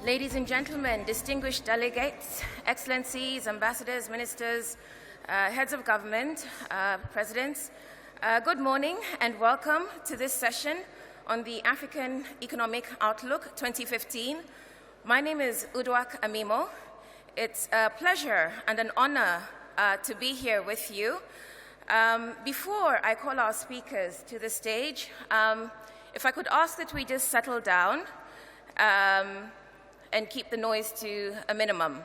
Ladies and gentlemen, distinguished delegates, excellencies, ambassadors, ministers, heads of government, presidents, good morning and welcome to this session on the African Economic Outlook 2015. My name is Uduak Amimo. It's a pleasure and an honor to be here with you. Before I call our speakers to the stage, if I could ask that we just settle down and keep the noise to a minimum.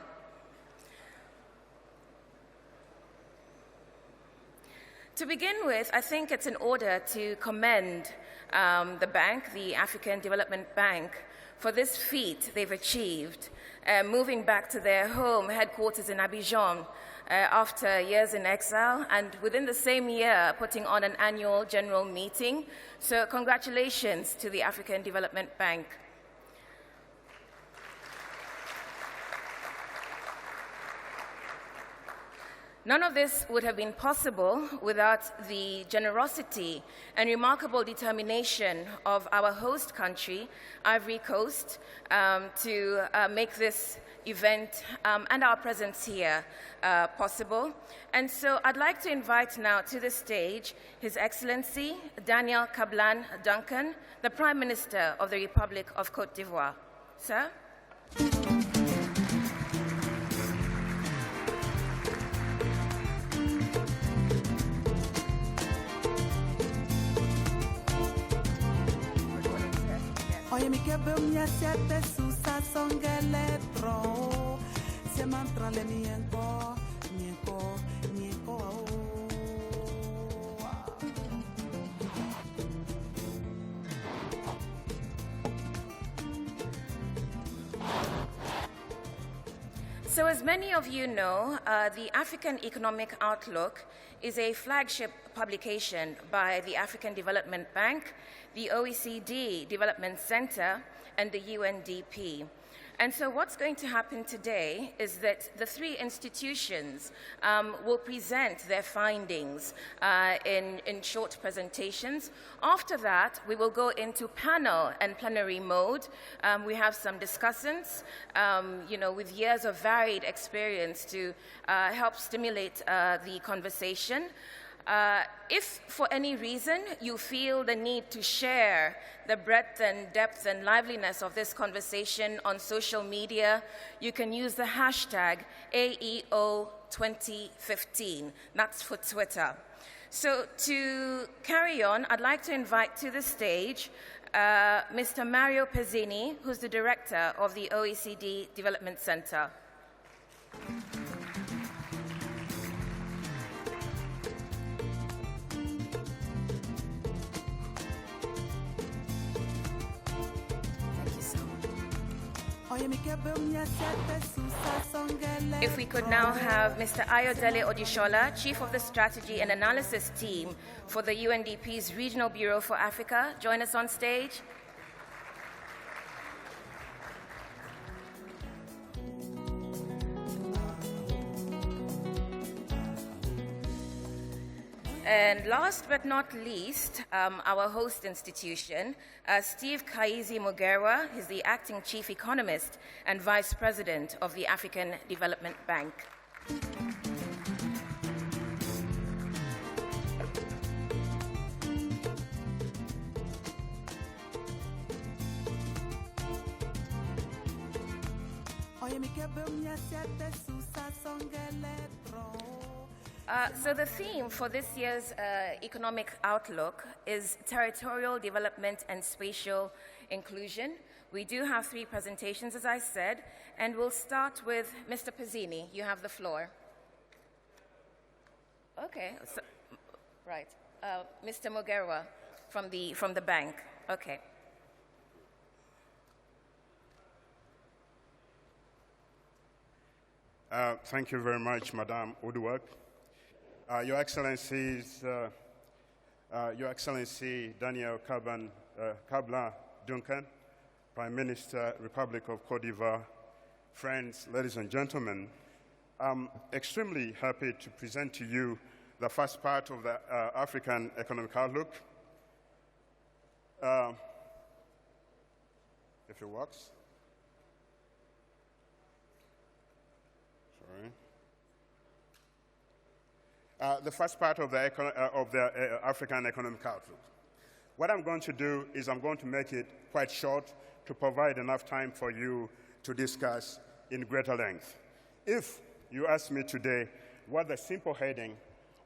To begin with, I think it's in order to commend the bank, the African Development Bank, for this feat they've achieved, moving back to their home headquarters in Abidjan after years in exile, and within the same year putting on an annual general meeting. So congratulations to the African Development Bank. None of this would have been possible without the generosity and remarkable determination of our host country, Ivory Coast, to make this event and our presence here possible. And so I'd like to invite now to the stage His Excellency Daniel Kablan Duncan, the Prime Minister of the Republic of Côte d'Ivoire. Sir? Oye mi que veo mi siete susa songele tro se mantra le mienko So as many of you know, the African Economic Outlook is a flagship publication by the African Development Bank, the OECD Development Center, and the UNDP. And so what's going to happen today is that the three institutions will present their findings in short presentations. After that, we will go into panel and plenary mode. We have some discussants, with years of varied experience to help stimulate the conversation. If for any reason you feel the need to share the breadth and depth and liveliness of this conversation on social media, you can use the hashtag AEO2015. That's for Twitter. So to carry on, I'd like to invite to the stage Mr. Mario Pezzini, who's the director of the OECD Development Center. If we could now have Mr. Ayodele Odishola, Chief of the Strategy and Analysis Team for the UNDP's Regional Bureau for Africa, join us on stage. And last but not least, our host institution, Steve Kaizi Mugerwa, is the Acting Chief Economist and Vice President of the African Development Bank. So the theme for this year's Economic Outlook is territorial development and spatial inclusion. We do have three presentations, as I said, and we'll start with Mr. Pezzini. You have the floor. Okay, so, right. Mr. Mugerwa from the bank. Okay. Thank you very much, Madame Uduak. Your Excellencies, Your Excellency Daniel Kablan Duncan, Prime Minister, Republic of Côte d'Ivoire, friends, ladies and gentlemen, I'm extremely happy to present to you the first part of the African Economic Outlook. If it works. the first part of the African economic outlook. What I'm going to do is I'm going to make it quite short to provide enough time for you to discuss in greater length. If you ask me today what the simple heading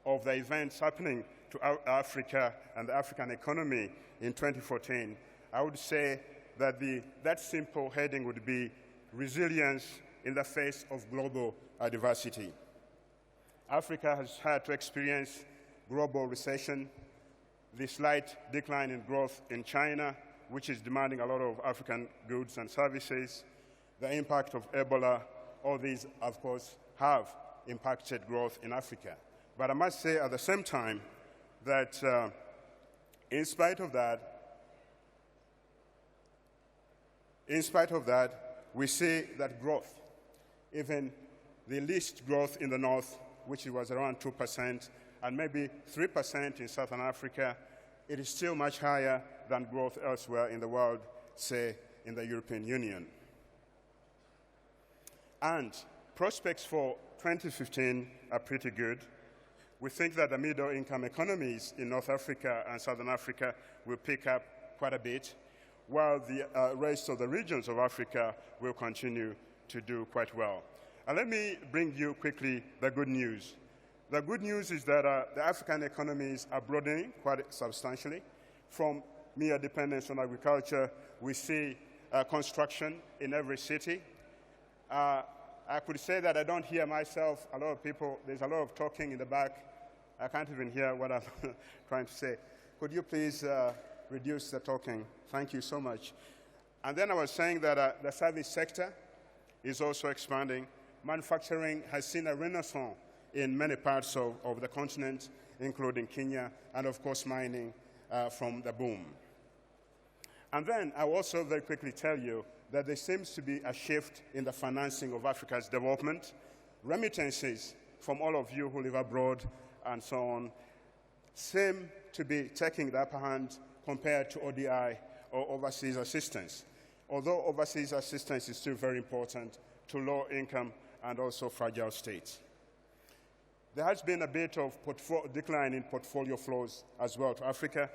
of the events happening to Africa and the African economy in 2014, I would say that that simple heading would be resilience in the face of global adversity. Africa has had to experience global recession, the slight decline in growth in China, which is demanding a lot of African goods and services, the impact of Ebola. All these, of course, have impacted growth in Africa. But I must say at the same time that in spite of that, we see that growth, even the least growth in the north, which was around 2%, and maybe 3% in Southern Africa, it is still much higher than growth elsewhere in the world, say in the European Union. And prospects for 2015 are pretty good. We think that the middle-income economies in North Africa and Southern Africa will pick up quite a bit, while the rest of the regions of Africa will continue to do quite well. And let me bring you quickly the good news. The good news is that the African economies are broadening quite substantially. From mere dependence on agriculture, we see construction in every city. I could say that I don't hear myself. A lot of people, there's a lot of talking in the back. I can't even hear what I'm trying to say. Could you please reduce the talking? Thank you so much. And then I was saying that the service sector is also expanding. Manufacturing has seen a renaissance in many parts of the continent, including Kenya, and of course mining from the boom. And then I will also very quickly tell you that there seems to be a shift in the financing of Africa's development. Remittances from all of you who live abroad and so on seem to be taking the upper hand compared to ODI or overseas assistance, although overseas assistance is still very important to low-income and also fragile states. There has been a bit of decline in portfolio flows as well to Africa,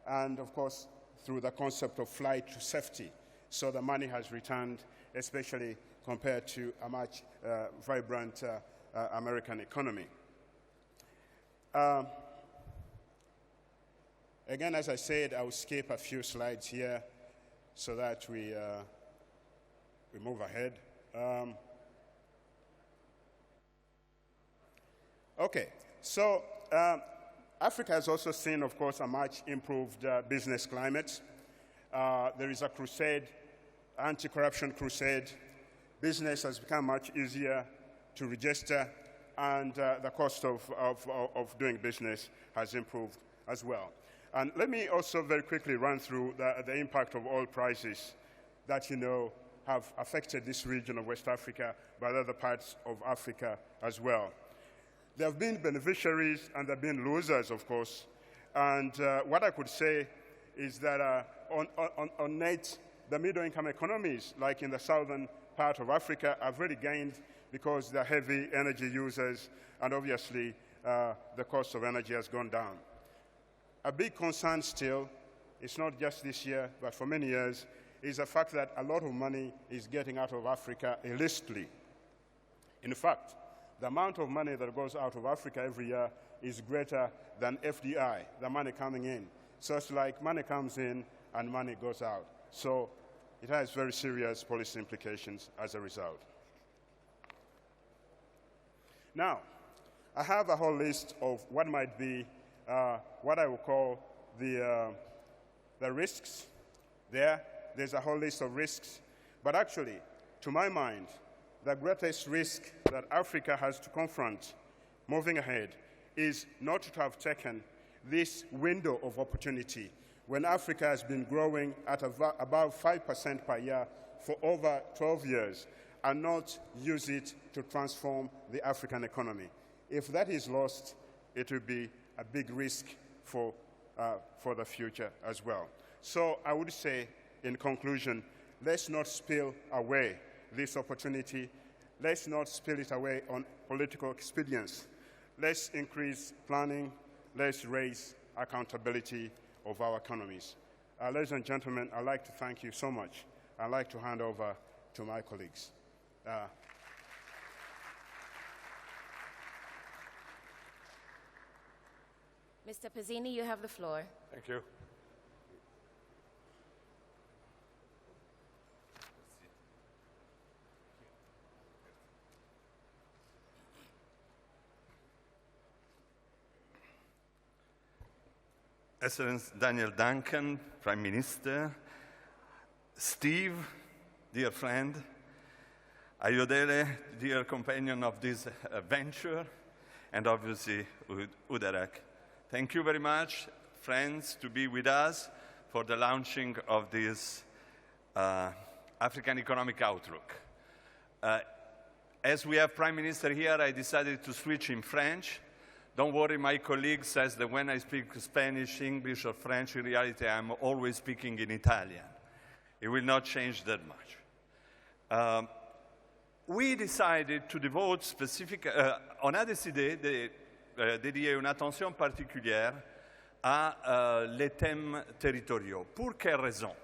and of course through the concept of flight to safety. So the money has returned, especially compared to a much vibrant American economy. Again, as I said, I will skip a few slides here so that we move ahead. Okay, so Africa has also seen, of course, a much improved business climate. There is a crusade, anti-corruption crusade. Business has become much easier to register, and the cost of doing business has improved as well. And let me also very quickly run through the impact of oil prices that you know have affected this region of West Africa, but other parts of Africa as well. There have been beneficiaries and there have been losers, of course. And what I could say is that on net, the middle-income economies, like in the southern part of Africa, have really gained because they're heavy energy users, and obviously the cost of energy has gone down. A big concern still, it's not just this year, but for many years, is the fact that a lot of money is getting out of Africa illicitly. In fact, the amount of money that goes out of Africa every year is greater than FDI, the money coming in. So it's like money comes in and money goes out. So it has very serious policy implications as a result. Now, I have a whole list of what might be what I would call the risks there. There's a whole list of risks. But actually, to my mind, the greatest risk that Africa has to confront moving ahead is not to have taken this window of opportunity when Africa has been growing at about 5% per year for over 12 years and not use it to transform the African economy. If that is lost, it will be a big risk for the future as well. So I would say, in conclusion, let's not spill away this opportunity. Let's not spill it away on political expedience. Let's increase planning. Let's raise accountability of our economies. Ladies and gentlemen, I'd like to thank you so much. I'd like to hand over to my colleagues. Mr. Pizzini, you have the floor. Thank you. Excellency Daniel Duncan, Prime Minister, Steve, dear friend, Ayodele, dear companion of this venture, and obviously Udarak. Thank you very much, friends, to be with us for the launching of this African Economic Outlook. As we have Prime Minister here, I decided to switch in French. Don't worry, my colleague says that when I speak Spanish, English, or French, in reality, I'm always speaking in Italian. It will not change that much. We decided to devote on a décidé de dédier une attention particulière à les thèmes territoriaux. Pour quelle raison?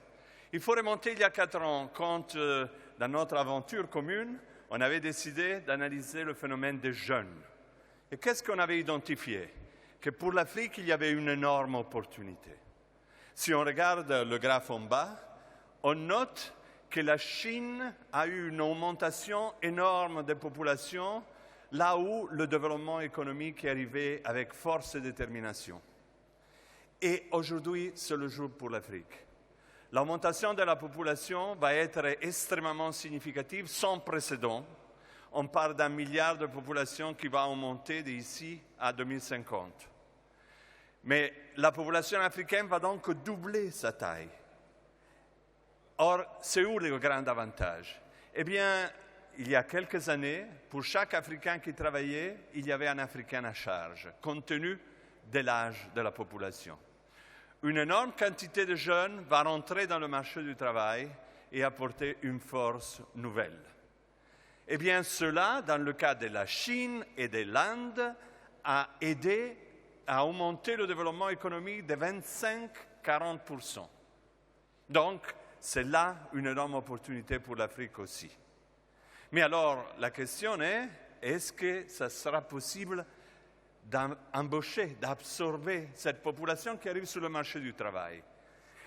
Il faut remonter il y a 4 ans, quand, dans notre aventure commune, on avait décidé d'analyser le phénomène des jeunes. Et qu'est-ce qu'on avait identifié? Que pour l'Afrique, il y avait une énorme opportunité. Si on regarde le graphe en bas, on note que la Chine a eu une augmentation énorme des populations, là où le développement économique est arrivé avec force et détermination. Et aujourd'hui, c'est le jour pour l'Afrique. L'augmentation de la population va être extrêmement significative, sans précédent. On parle d'1 milliard de population qui va augmenter d'ici à 2050. Mais la population africaine va donc doubler sa taille. Or, c'est où le grand avantage? Eh bien, il y a quelques années, pour chaque Africain qui travaillait, il y avait un Africain à charge, compte tenu de l'âge de la population. Une énorme quantité de jeunes va rentrer dans le marché du travail et apporter une force nouvelle. Eh bien, cela, dans le cas de la Chine et de l'Inde, a aidé à augmenter le développement économique de 25-40%. Donc, c'est là une énorme opportunité pour l'Afrique aussi. Mais alors, la question est, est-ce que ça sera possible d'embaucher, d'absorber cette population qui arrive sur le marché du travail?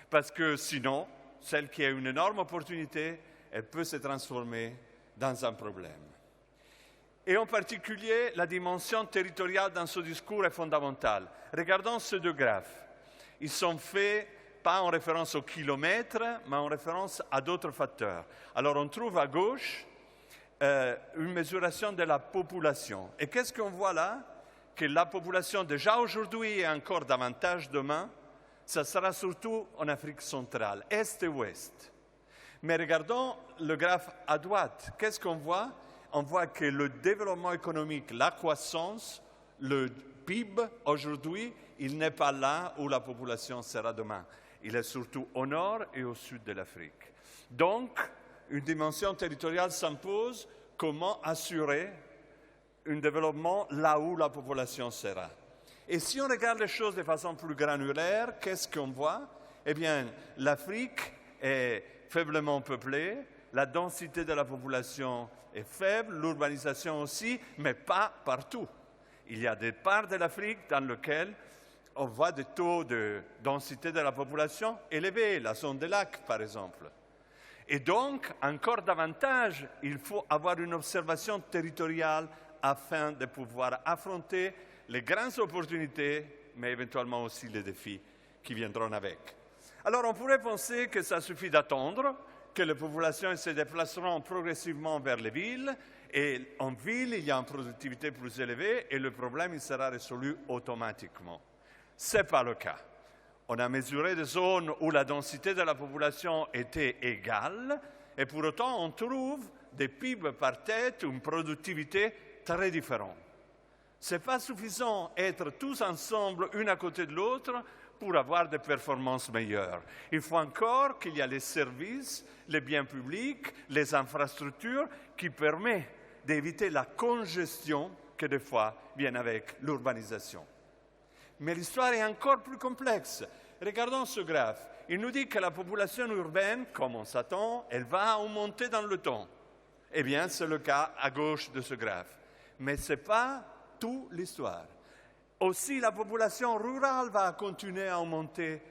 Parce que sinon, celle qui a une énorme opportunité, elle peut se transformer dans un problème. Et en particulier, la dimension territoriale dans ce discours est fondamentale. Regardons ces 2 graphes. Ils sont faits pas en référence au kilomètre, mais en référence à d'autres facteurs. Alors, on trouve à gauche une mesuration de la population. Et qu'est-ce qu'on voit là? Que la population, déjà aujourd'hui et encore davantage demain, ça sera surtout en Afrique centrale, Est et Ouest. Mais regardons le graphe à droite. Qu'est-ce qu'on voit? On voit que le développement économique, la croissance, le PIB, aujourd'hui, il n'est pas là où la population sera demain. Il est surtout au nord et au sud de l'Afrique. Donc, une dimension territoriale s'impose. Comment assurer un développement là où la population sera? Et si on regarde les choses de façon plus granulaire, qu'est-ce qu'on voit? Eh bien, l'Afrique est faiblement peuplée, la densité de la population est faible, l'urbanisation aussi, mais pas partout. Il y a des parts de l'Afrique dans lesquelles on voit des taux de densité de la population élevés, la zone des lacs par exemple. Et donc, encore davantage, il faut avoir une observation territoriale afin de pouvoir affronter les grandes opportunités, mais éventuellement aussi les défis qui viendront avec. Alors, on pourrait penser que ça suffit d'attendre, que les populations se déplaceront progressivement vers les villes, et en ville, il y a une productivité plus élevée, et le problème il sera résolu automatiquement. Ce n'est pas le cas. On a mesuré des zones où la densité de la population était égale, et pour autant, on trouve des PIB par tête, une productivité très différente. Ce n'est pas suffisant d'être tous ensemble, une à côté de l'autre, pour avoir des performances meilleures. Il faut encore qu'il y ait les services, les biens publics, les infrastructures qui permettent d'éviter la congestion que des fois viennent avec l'urbanisation. Mais l'histoire est encore plus complexe. Regardons ce graphe. Il nous dit que la population urbaine, comme on s'attend, elle va augmenter dans le temps. Eh bien, c'est le cas à gauche de ce graphe. Mais ce n'est pas toute l'histoire. Aussi, la population rurale va continuer à augmenter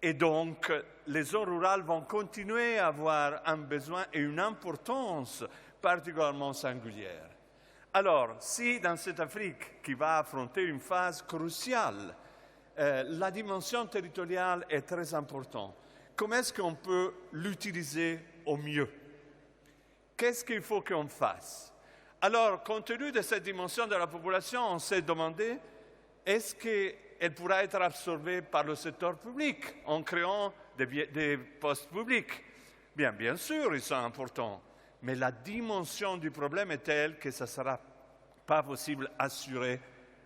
et donc les zones rurales vont continuer à avoir un besoin et une importance particulièrement singulière. Alors, si dans cette Afrique qui va affronter une phase cruciale, la dimension territoriale est très importante, comment est-ce qu'on peut l'utiliser au mieux? Qu'est-ce qu'il faut qu'on fasse? Alors, compte tenu de cette dimension de la population, on s'est demandé, est-ce qu'elle pourra être absorbée par le secteur public en créant des postes publics? Bien sûr, ils sont importants, mais la dimension du problème est telle que ça ne sera pas possible d'assurer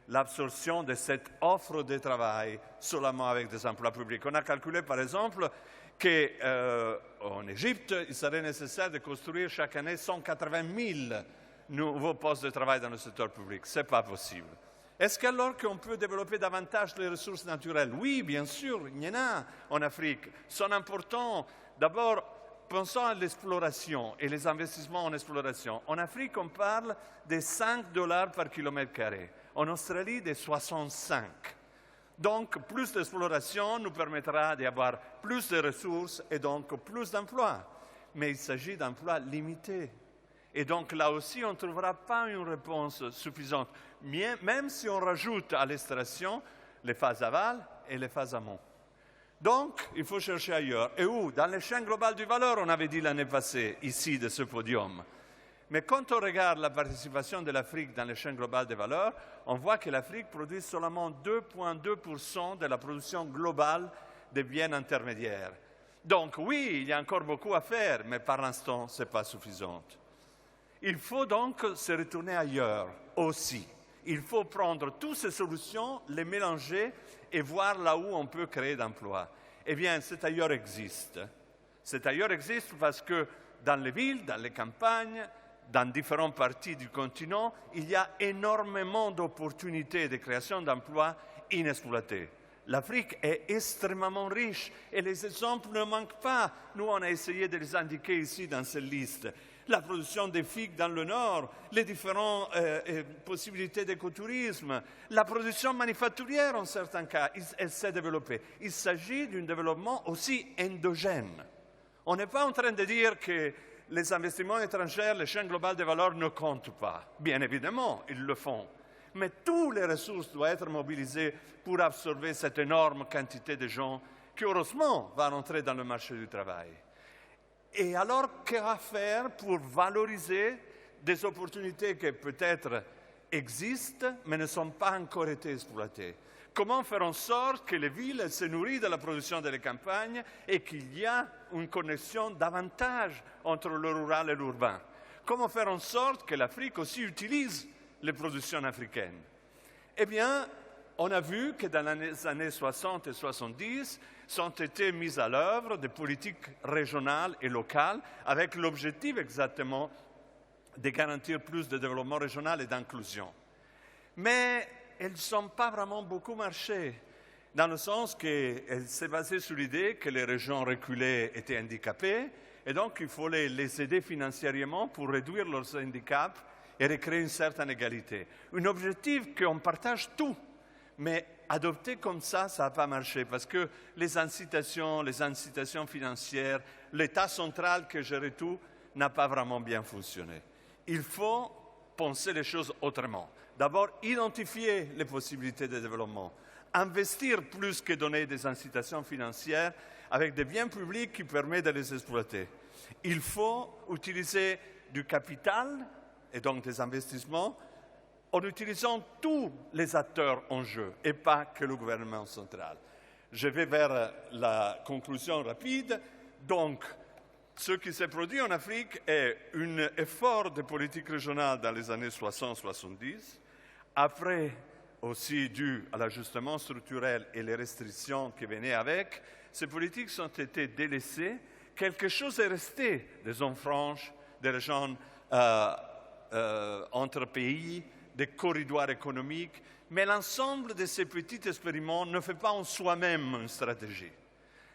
l'absorption de cette offre de travail seulement avec des emplois publics. On a calculé, par exemple, qu'en Égypte, il serait nécessaire de construire chaque année 180 000 nouveaux postes de travail dans le secteur public. Ce n'est pas possible. Est-ce qu'alors qu'on peut développer davantage les ressources naturelles? Oui, bien sûr, il y en a en Afrique. Ils sont importants. D'abord, pensons à l'exploration et les investissements en exploration. En Afrique, on parle de 5 $ par kilomètre carré. En Australie, de 65. Donc, plus d'exploration nous permettra d'avoir plus de ressources et donc plus d'emplois. Mais il s'agit d'emplois limités. Et donc, là aussi, on ne trouvera pas une réponse suffisante, même si on rajoute à l'extraction les phases aval et les phases amont. Donc, il faut chercher ailleurs. Et où? Dans les chaînes globales du valeur, on avait dit l'année passée, ici, de ce podium. Mais quand on regarde la participation de l'Afrique dans les chaînes globales des valeurs, on voit que l'Afrique produit seulement 2,2% de la production globale des biens intermédiaires. Donc oui, il y a encore beaucoup à faire, mais par l'instant, ce n'est pas suffisant. Il faut donc se retourner ailleurs aussi. Il faut prendre toutes ces solutions, les mélanger et voir là où on peut créer d'emplois. Eh bien, cet ailleurs existe. Cet ailleurs existe parce que dans les villes, dans les campagnes, dans différentes parties du continent, il y a énormément d'opportunités de création d'emplois inexploitées. L'Afrique est extrêmement riche et les exemples ne manquent pas. Nous, on a essayé de les indiquer ici dans cette liste. La production des figues dans le nord, les différentes possibilités d'écotourisme, la production manufacturière en certains cas, elle s'est développée. Il s'agit d'un développement aussi endogène. On n'est pas en train de dire que les investissements étrangers, les chaînes globales de valeur ne comptent pas. Bien évidemment, ils le font. Mais toutes les ressources doivent être mobilisées pour absorber cette énorme quantité de gens qui, heureusement, va rentrer dans le marché du travail. Et alors, qu'à faire pour valoriser des opportunités qui peut-être existent, mais ne sont pas encore été exploitées? Comment faire en sorte que les villes se nourrissent de la production des campagnes et qu'il y a une connexion davantage entre le rural et l'urbain? Comment faire en sorte que l'Afrique aussi utilise les productions africaines? Eh bien, on a vu que dans les années 60 et 70, sont été mises à l'œuvre des politiques régionales et locales avec l'objectif exactement de garantir plus de développement régional et d'inclusion. Mais elles ne sont pas vraiment beaucoup marché, dans le sens qu'elles s'est basée sur l'idée que les régions reculées étaient handicapées, et donc il fallait les aider financièrement pour réduire leurs handicaps et recréer une certaine égalité. Un objectif qu'on partage tous, mais adopté comme ça n'a pas marché, parce que les incitations financières, l'État central qui gérait tout, n'a pas vraiment bien fonctionné. Il faut penser les choses autrement. D'abord, identifier les possibilités de développement, investir plus que donner des incitations financières avec des biens publics qui permettent de les exploiter. Il faut utiliser du capital et donc des investissements en utilisant tous les acteurs en jeu et pas que le gouvernement central. Je vais vers la conclusion rapide. Donc, ce qui s'est produit en Afrique est un effort de politique régionale dans les années 60-70, après aussi dû à l'ajustement structurel et les restrictions qui venaient avec. Ces politiques ont été délaissées. Quelque chose est resté des zones franches, des régions entre pays, des corridors économiques, mais l'ensemble de ces petits expériments ne fait pas en soi-même une stratégie.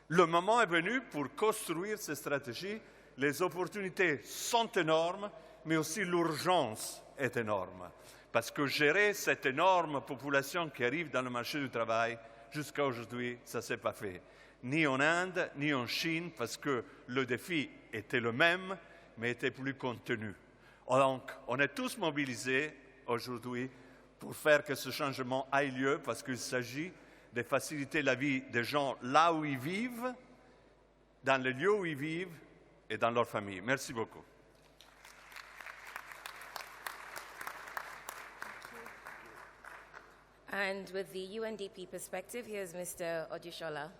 Le moment est venu pour construire ces stratégies. Les opportunités sont énormes, mais aussi l'urgence est énorme. Parce que gérer cette énorme population qui arrive dans le marché du travail, jusqu'à aujourd'hui, ça ne s'est pas fait. Ni en Inde, ni en Chine, parce que le défi était le même, mais était plus contenu. Donc, on est tous mobilisés aujourd'hui pour faire que ce changement ait lieu, parce qu'il s'agit de faciliter la vie des gens là où ils vivent, dans les lieux où ils vivent et dans leur famille. Merci beaucoup. And with the UNDP perspective, here's Mr. Odushola.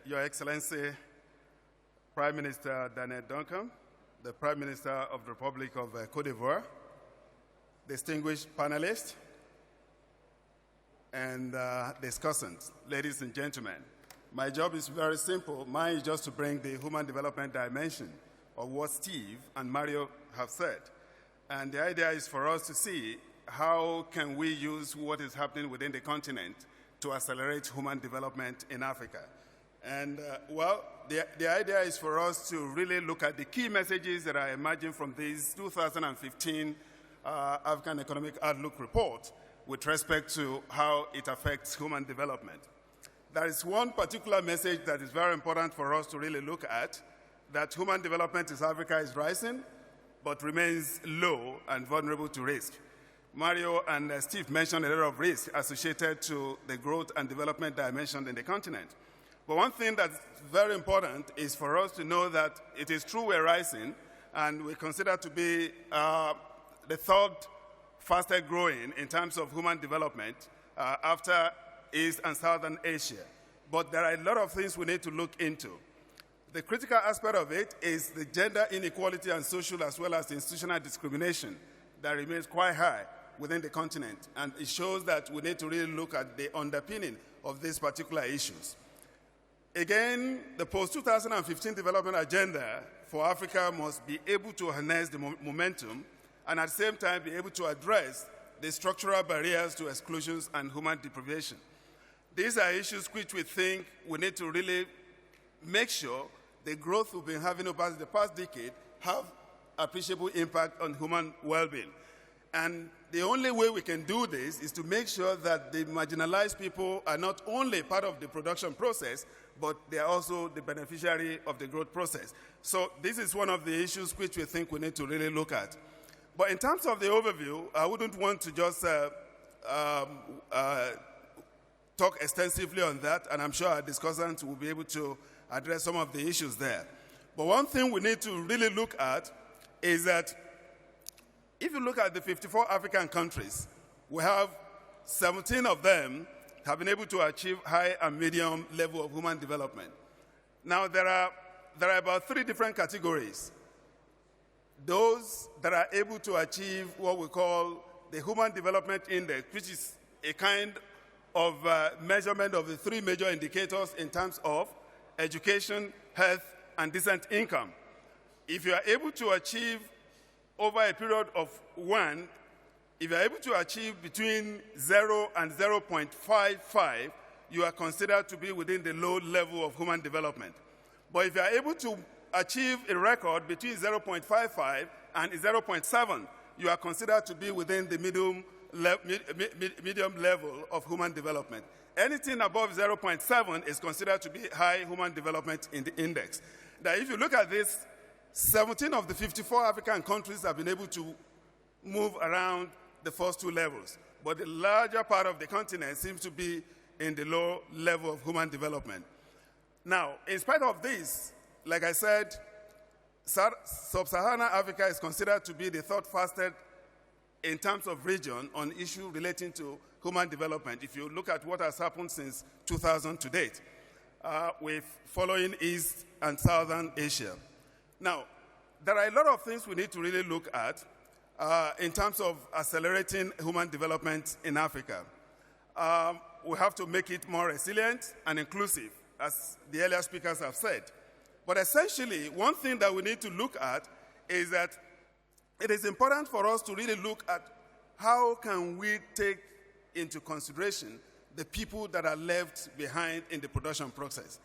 Your Excellency, Prime Minister Daniel Duncan, the Prime Minister of the Republic of Cote d'Ivoire, distinguished panelists, and discussants, ladies and gentlemen. My job is very simple. Mine is just to bring the human development dimension of what Steve and Mario have said. And the idea is for us to see how can we use what is happening within the continent to accelerate human development in Africa. And, well, the idea is for us to really look at the key messages that are emerging from this 2015 African Economic Outlook report with respect to how it affects human development. There is one particular message that is very important for us to really look at, that human development in Africa is rising, but remains low and vulnerable to risk. Mario and Steve mentioned a lot of risks associated to the growth and development dimension in the continent. But one thing that's very important is for us to know that it is true we're rising, and we consider to be the third fastest growing in terms of human development after East and Southern Asia. But there are a lot of things we need to look into. The critical aspect of it is the gender inequality and social as well as institutional discrimination that remains quite high within the continent. And it shows that we need to really look at the underpinning of these particular issues. Again, the post-2015 development agenda for Africa must be able to harness the momentum and at the same time be able to address the structural barriers to exclusions and human deprivation. These are issues which we think we need to really make sure the growth we've been having over the past decade have appreciable impact on human well-being. And the only way we can do this is to make sure that the marginalized people are not only part of the production process, but they are also the beneficiary of the growth process. So this is one of the issues which we think we need to really look at. But in terms of the overview, I wouldn't want to just talk extensively on that, and I'm sure our discussants will be able to address some of the issues there. But one thing we need to really look at is that if you look at the 54 African countries, we have 17 of them have been able to achieve high and medium level of human development. Now, there are about 3 different categories. Those that are able to achieve what we call the Human Development Index, which is a kind of measurement of the 3 major indicators in terms of education, health, and decent income. If you are able to achieve over a period of 1, if you are able to achieve between 0 and 0.55, you are considered to be within the low level of human development. But if you are able to achieve a record between 0.55 and 0.7, you are considered to be within the medium level of human development. Anything above 0.7 is considered to be high human development in the index. Now, if you look at this, 17 of the 54 African countries have been able to move around the first 2 levels, but the larger part of the continent seems to be in the low level of human development. Now, in spite of this, like I said, Sub-Saharan Africa is considered to be the 3rd fastest in terms of region on issues relating to human development, if you look at what has happened since 2000 to date, with following East and Southern Asia. Now, there are a lot of things we need to really look at in terms of accelerating human development in Africa. We have to make it more resilient and inclusive, as the earlier speakers have said. But essentially, one thing that we need to look at is that it is important for us to really look at how can we take into consideration the people that are left behind in the production process.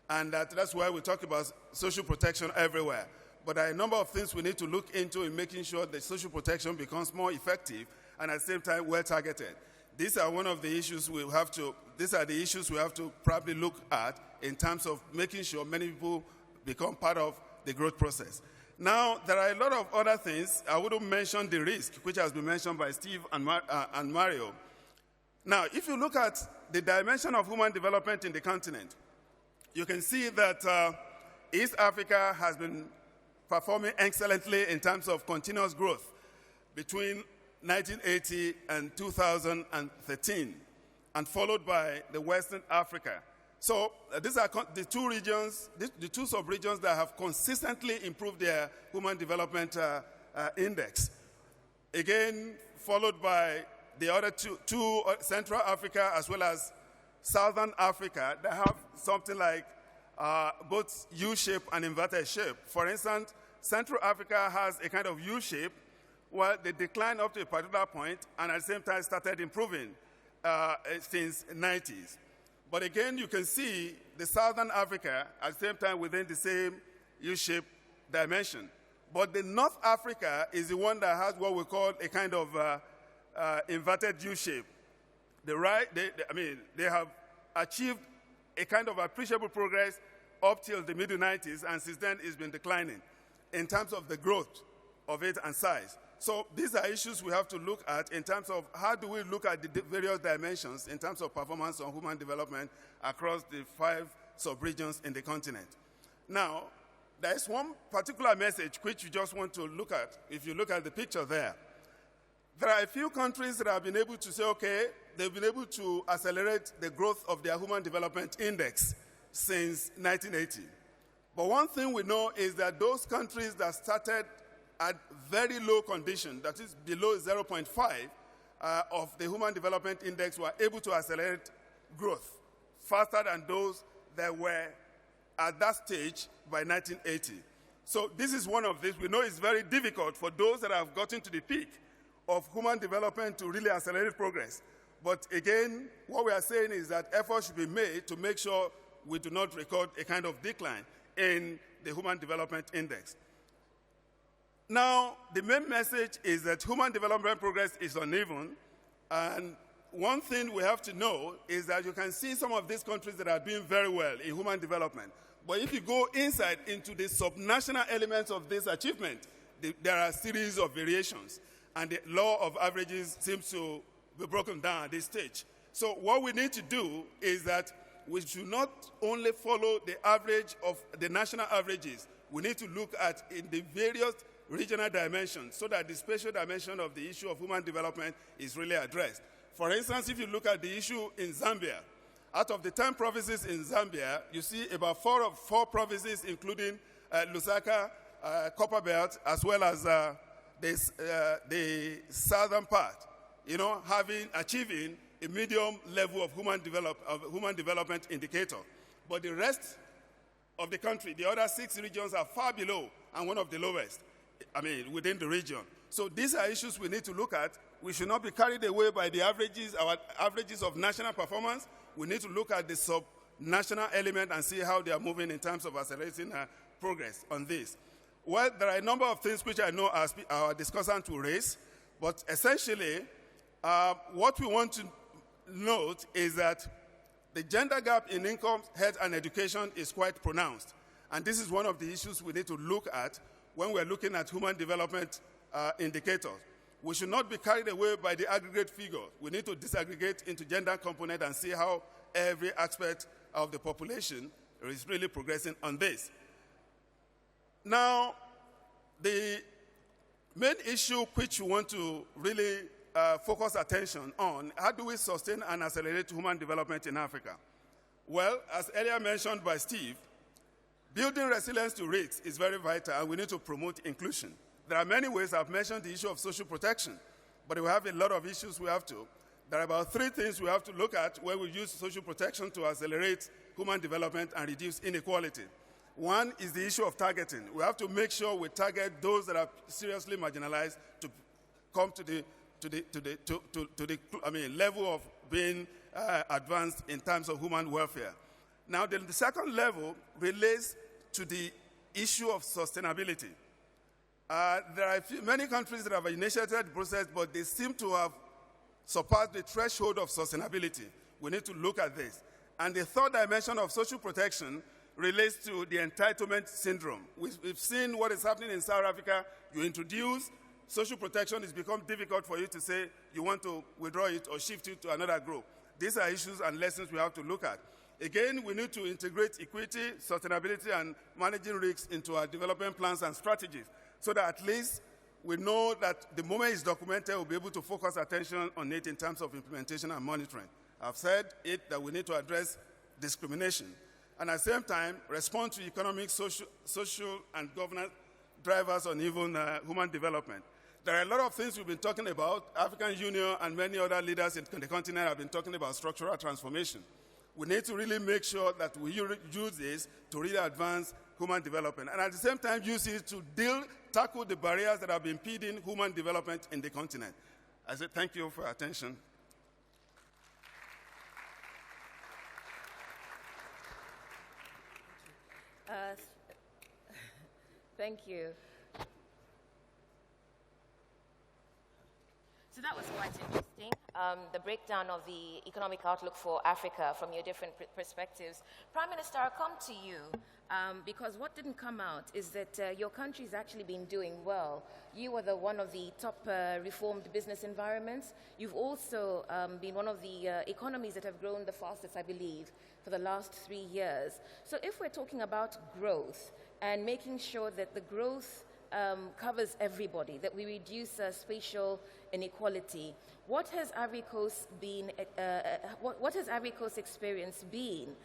And that's why we talk about social protection everywhere. But there are a number of things we need to look into in making sure that social protection becomes more effective and at the same time well-targeted. These are the issues we have to probably look at in terms of making sure many people become part of the growth process. Now, there are a lot of other things. I wouldn't mention the risk, which has been mentioned by Steve and Mario. Now, if you look at the dimension of human development in the continent, you can see that East Africa has been performing excellently in terms of continuous growth between 1980 and 2013, and followed by the Western Africa. So these are the two regions, the two sub-regions that have consistently improved their human development index. Again, followed by the other two Central Africa as well as Southern Africa that have something like both U-shape and inverted shape. For instance, Central Africa has a kind of U-shape where they declined up to a particular point and at the same time started improving since the 90s. But again, you can see the Southern Africa at the same time within the same U-shaped dimension. But the North Africa is the one that has what we call a kind of inverted U-shape. They have achieved a kind of appreciable progress up till the middle 90s, and since then it's been declining in terms of the growth of it and size. So these are issues we have to look at in terms of how do we look at the various dimensions in terms of performance on human development across the 5 sub-regions in the continent. Now, there is one particular message which you just want to look at. If you look at the picture there are a few countries that have been able to say, okay, they've been able to accelerate the growth of their human development index since 1980. But one thing we know is that those countries that started at very low condition, that is below 0.5 of the Human Development Index, were able to accelerate growth faster than those that were at that stage by 1980. So this is one of these. We know it's very difficult for those that have gotten to the peak of human development to really accelerate progress. But again, what we are saying is that efforts should be made to make sure we do not record a kind of decline in the Human Development Index. Now, the main message is that human development progress is uneven, and one thing we have to know is that you can see some of these countries that are doing very well in human development. But if you go inside into the subnational elements of this achievement, there are a series of variations, and the law of averages seems to be broken down at this stage. So what we need to do is that we should not only follow the average of the national averages, we need to look at in the various regional dimensions so that the spatial dimension of the issue of human development is really addressed. For instance, if you look at the issue in Zambia, out of the 10 provinces in Zambia, you see about four provinces, including Lusaka, Copperbelt, as well as the southern part, achieving a medium level of human development indicator. But the rest of the country, the other 6 regions are far below and one of the lowest, within the region. So these are issues we need to look at. We should not be carried away by the averages, our averages of national performance. We need to look at the sub-national element and see how they are moving in terms of accelerating progress on this. Well, there are a number of things which I know our discussant will raise, but essentially, what we want to note is that the gender gap in income, health, and education is quite pronounced. And this is one of the issues we need to look at when we're looking at human development indicators. We should not be carried away by the aggregate figure. We need to disaggregate into gender component and see how every aspect of the population is really progressing on this. Now, the main issue which we want to really focus attention on, how do we sustain and accelerate human development in Africa? Well, as earlier mentioned by Steve, building resilience to risks is very vital, and we need to promote inclusion. There are many ways. I've mentioned the issue of social protection, but we have a lot of issues we have to. There are about 3 things we have to look at where we use social protection to accelerate human development and reduce inequality. One is the issue of targeting. We have to make sure we target those that are seriously marginalized to come to the level of being advanced in terms of human welfare. Now, the second level relates to the issue of sustainability. There are many countries that have initiated the process, but they seem to have surpassed the threshold of sustainability. We need to look at this. And the third dimension of social protection relates to the entitlement syndrome. We've seen what is happening in South Africa. You introduce social protection, it's become difficult for you to say you want to withdraw it or shift it to another group. These are issues and lessons we have to look at. Again, we need to integrate equity, sustainability, and managing risks into our development plans and strategies so that at least we know that the moment it's documented, we'll be able to focus attention on it in terms of implementation and monitoring. I've said it that we need to address discrimination and at the same time respond to economic, social and governance drivers on even human development. There are a lot of things we've been talking about. African Union and many other leaders in the continent have been talking about structural transformation. We need to really make sure that we use this to really advance human development and at the same time use it to tackle the barriers that have been impeding human development in the continent. I say thank you for your attention. Thank you. So that was quite interesting, the breakdown of the economic outlook for Africa from your different perspectives. Prime Minister, I'll come to you because what didn't come out is that your country's actually been doing well. You were one of the top reformed business environments. You've also been one of the economies that have grown the fastest, I believe, for the last 3 years. So if we're talking about growth and making sure that the growth covers everybody, that we reduce spatial inequality. What has Ivory Coast been? What has Ivory Coast experience been?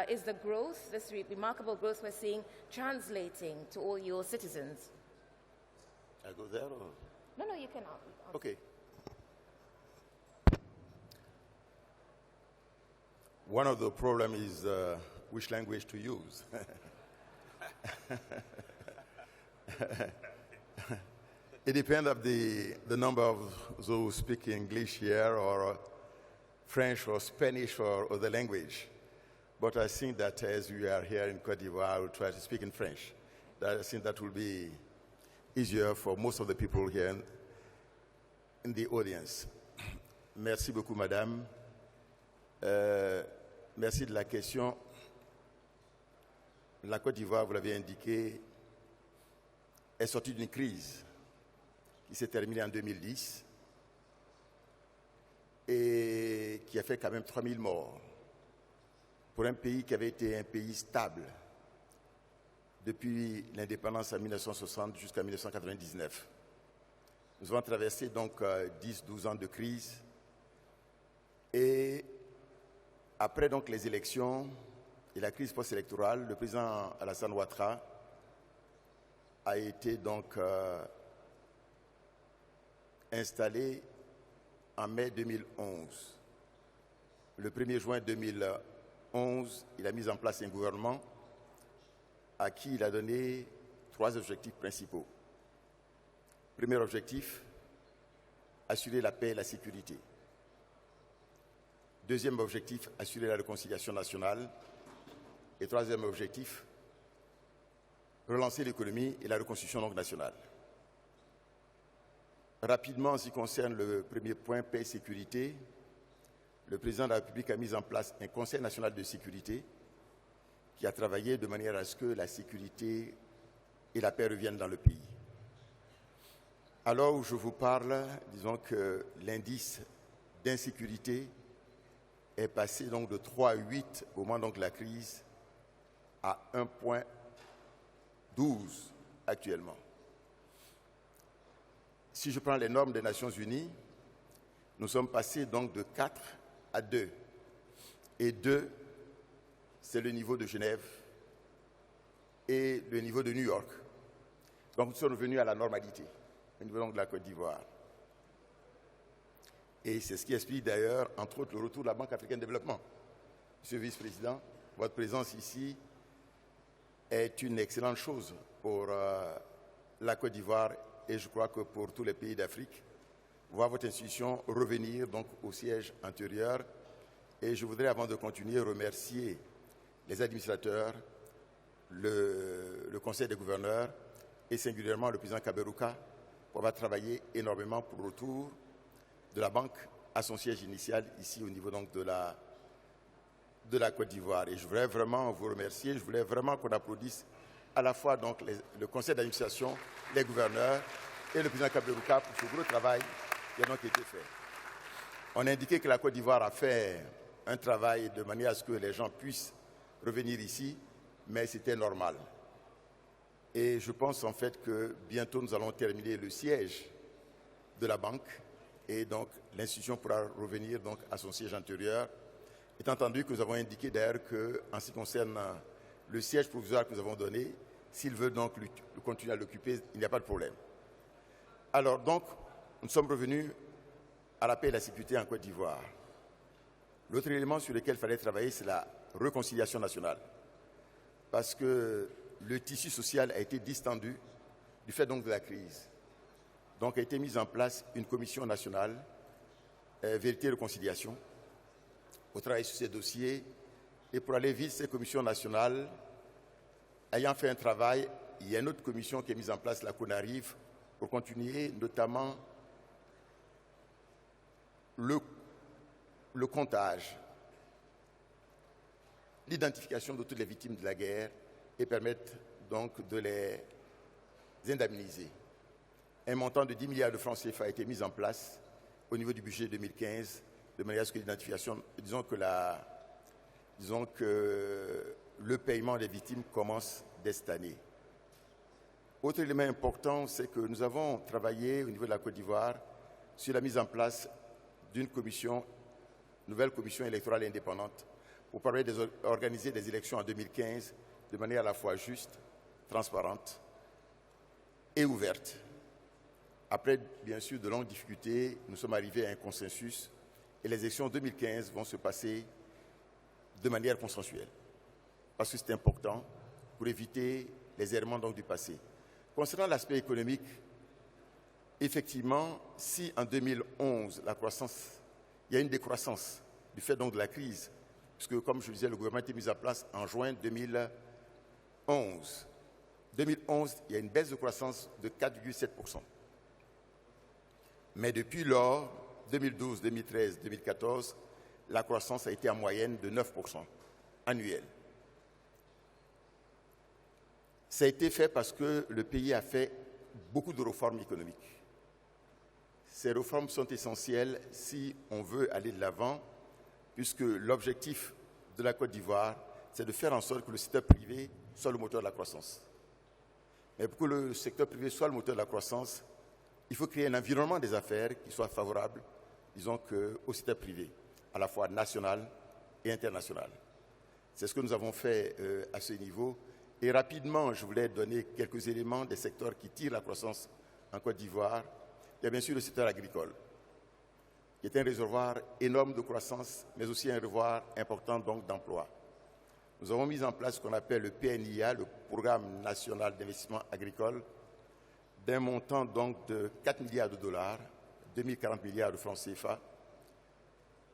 Is the growth, this remarkable growth we're seeing, translating to all your citizens? I go there or? No, you cannot. Okay. One of the problems is which language to use. It depends on the number of those who speak English here or French or Spanish or other language. But I think that as we are here in Côte d'Ivoire, I will try to speak in French. I think that will be easier for most of the people here in the audience. Merci beaucoup, madame. Merci de la question. La Côte d'Ivoire, vous l'avez indiqué, est sortie d'une crise qui s'est terminée en 2010 et qui a fait quand même 3000 morts pour un pays qui avait été un pays stable depuis l'indépendance en 1960 jusqu'à 1999. Nous avons traversé donc 10-12 ans de crise et après donc les élections et la crise post-électorale, le président Alassane Ouattara a été donc installé en mai 2011. Le 1er juin 2011, il a mis en place un gouvernement à qui il a donné 3 objectifs principaux. Premier objectif, assurer la paix et la sécurité. Deuxième objectif, assurer la réconciliation nationale. Et troisième objectif, relancer l'économie et la reconstruction donc nationale. Rapidement, en ce qui concerne le premier point, paix et sécurité, le président de la République a mis en place un Conseil national de sécurité qui a travaillé de manière à ce que la sécurité et la paix reviennent dans le pays. Alors où je vous parle, disons que l'indice d'insécurité est passé donc de 3 à 8 au moment donc de la crise à 1,12 actuellement. Si je prends les normes des Nations Unies, nous sommes passés donc de 4 à 2. Et 2, c'est le niveau de Genève et le niveau de New York. Donc nous sommes revenus à la normalité au niveau donc de la Côte d'Ivoire. Et c'est ce qui explique d'ailleurs, entre autres, le retour de la Banque africaine de développement. Monsieur le vice-président, votre présence ici est une excellente chose pour la Côte d'Ivoire et je crois que pour tous les pays d'Afrique. Voir votre institution revenir donc au siège antérieur. Et je voudrais, avant de continuer, remercier les administrateurs, le Conseil des gouverneurs et singulièrement le président Kaberuka pour avoir travaillé énormément pour le retour de la banque à son siège initial ici au niveau donc de la Côte d'Ivoire. Et je voudrais vraiment vous remercier, je voulais vraiment qu'on applaudisse à la fois donc le conseil d'administration, les gouverneurs et le président Kaberuka pour ce gros travail qui a donc été fait. On a indiqué que la Côte d'Ivoire a fait un travail de manière à ce que les gens puissent revenir ici, mais c'était normal. Et je pense en fait que bientôt nous allons terminer le siège de la banque et donc l'institution pourra revenir donc à son siège antérieur. Étant entendu que nous avons indiqué d'ailleurs qu'en ce qui concerne le siège provisoire que nous avons donné, s'il veut donc continuer à l'occuper, il n'y a pas de problème. Alors donc, nous sommes revenus à la paix et la sécurité en Côte d'Ivoire. L'autre élément sur lequel il fallait travailler, c'est la réconciliation nationale. Parce que le tissu social a été distendu du fait donc de la crise. Donc a été mise en place une commission nationale, vérité et réconciliation, pour travailler sur ces dossiers. Et pour aller vite, cette commission nationale, ayant fait un travail, il y a une autre commission qui est mise en place, la CONARIV, pour continuer notamment le comptage, l'identification de toutes les victimes de la guerre et permettre donc de les indemniser. Un montant de 10 milliards de francs CFA a été mis en place au niveau du budget 2015, de manière à ce que l'identification, disons que le paiement des victimes commence dès cette année. Autre élément important, c'est que nous avons travaillé au niveau de la Côte d'Ivoire sur la mise en place d'une nouvelle commission électorale indépendante pour permettre d'organiser des élections en 2015 de manière à la fois juste, transparente et ouverte. Après, bien sûr, de longues difficultés, nous sommes arrivés à un consensus et les élections 2015 vont se passer de manière consensuelle. Parce que c'est important pour éviter les errements donc du passé. Concernant l'aspect économique, effectivement, si en 2011, il y a une décroissance du fait donc de la crise, puisque comme je le disais, le gouvernement a été mis en place en juin 2011. 2011, il y a une baisse de croissance de 4,7%. Mais depuis lors, 2012, 2013, 2014, la croissance a été en moyenne de 9% annuelle. Ça a été fait parce que le pays a fait beaucoup de réformes économiques. Ces réformes sont essentielles si on veut aller de l'avant, puisque l'objectif de la Côte d'Ivoire, c'est de faire en sorte que le secteur privé soit le moteur de la croissance. Mais pour que le secteur privé soit le moteur de la croissance, il faut créer un environnement des affaires qui soit favorable, disons, au secteur privé, à la fois national et international. C'est ce que nous avons fait à ce niveau. Et rapidement, je voulais donner quelques éléments des secteurs qui tirent la croissance en Côte d'Ivoire. Il y a bien sûr le secteur agricole, qui est un réservoir énorme de croissance, mais aussi un réservoir important donc d'emploi. Nous avons mis en place ce qu'on appelle le PNIA, le Programme national d'investissement agricole, d'un montant donc de 4 milliards de dollars, 2040 milliards de francs CFA,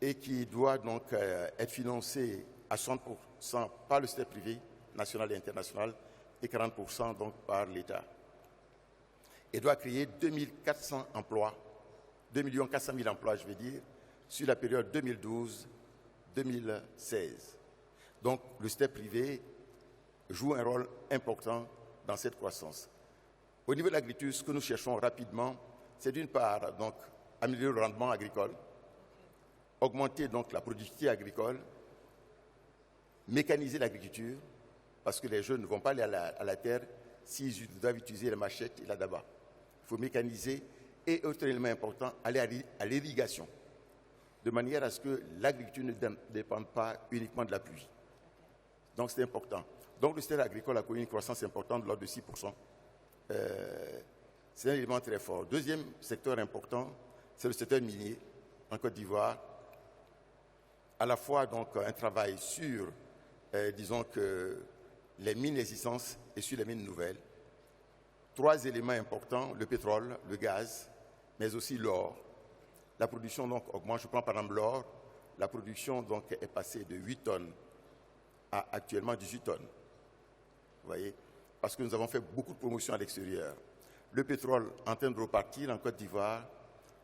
et qui doit donc être financé à 60% par le secteur privé, national et international, et 40% donc par l'État. Et doit créer 2400 emplois, 2 400 000 emplois, je vais dire, sur la période 2012-2016. Donc, le secteur privé joue un rôle important dans cette croissance. Au niveau de l'agriculture, ce que nous cherchons rapidement, c'est d'une part, donc, améliorer le rendement agricole, augmenter donc la productivité agricole, mécaniser l'agriculture, parce que les jeunes ne vont pas aller à la terre s'ils doivent utiliser la machette et la daba. Il faut mécaniser et, autre élément important, aller à l'irrigation, de manière à ce que l'agriculture ne dépende pas uniquement de la pluie. Donc c'est important. Donc le secteur agricole a connu une croissance importante de l'ordre de 6%. C'est un élément très fort. Deuxième secteur important, c'est le secteur minier. en Côte d'Ivoire, à la fois donc un travail sur, disons que les mines existantes et sur les mines nouvelles. 3 éléments importants, le pétrole, le gaz, mais aussi l'or. La production donc augmente. Je prends par exemple l'or. La production donc est passée de 8 tonnes à actuellement 18 tonnes. Vous voyez? Parce que nous avons fait beaucoup de promotions à l'extérieur. Le pétrole en train de repartir en Côte d'Ivoire.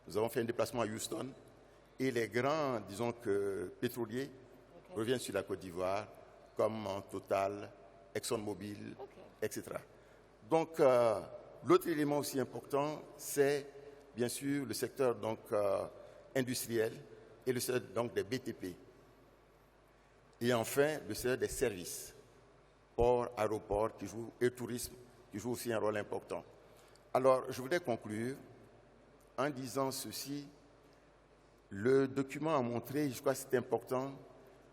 Nous avons fait un déplacement à Houston. Et les grands, disons que pétroliers reviennent sur la Côte d'Ivoire, comme Total, ExxonMobil, etc. Donc, l'autre élément aussi important, c'est bien sûr le secteur donc, industriel et le secteur donc, des BTP. Et enfin, le secteur des services, ports, aéroports et tourisme, qui jouent aussi un rôle important. Alors, je voudrais conclure en disant ceci. Le document a montré, je crois que c'est important,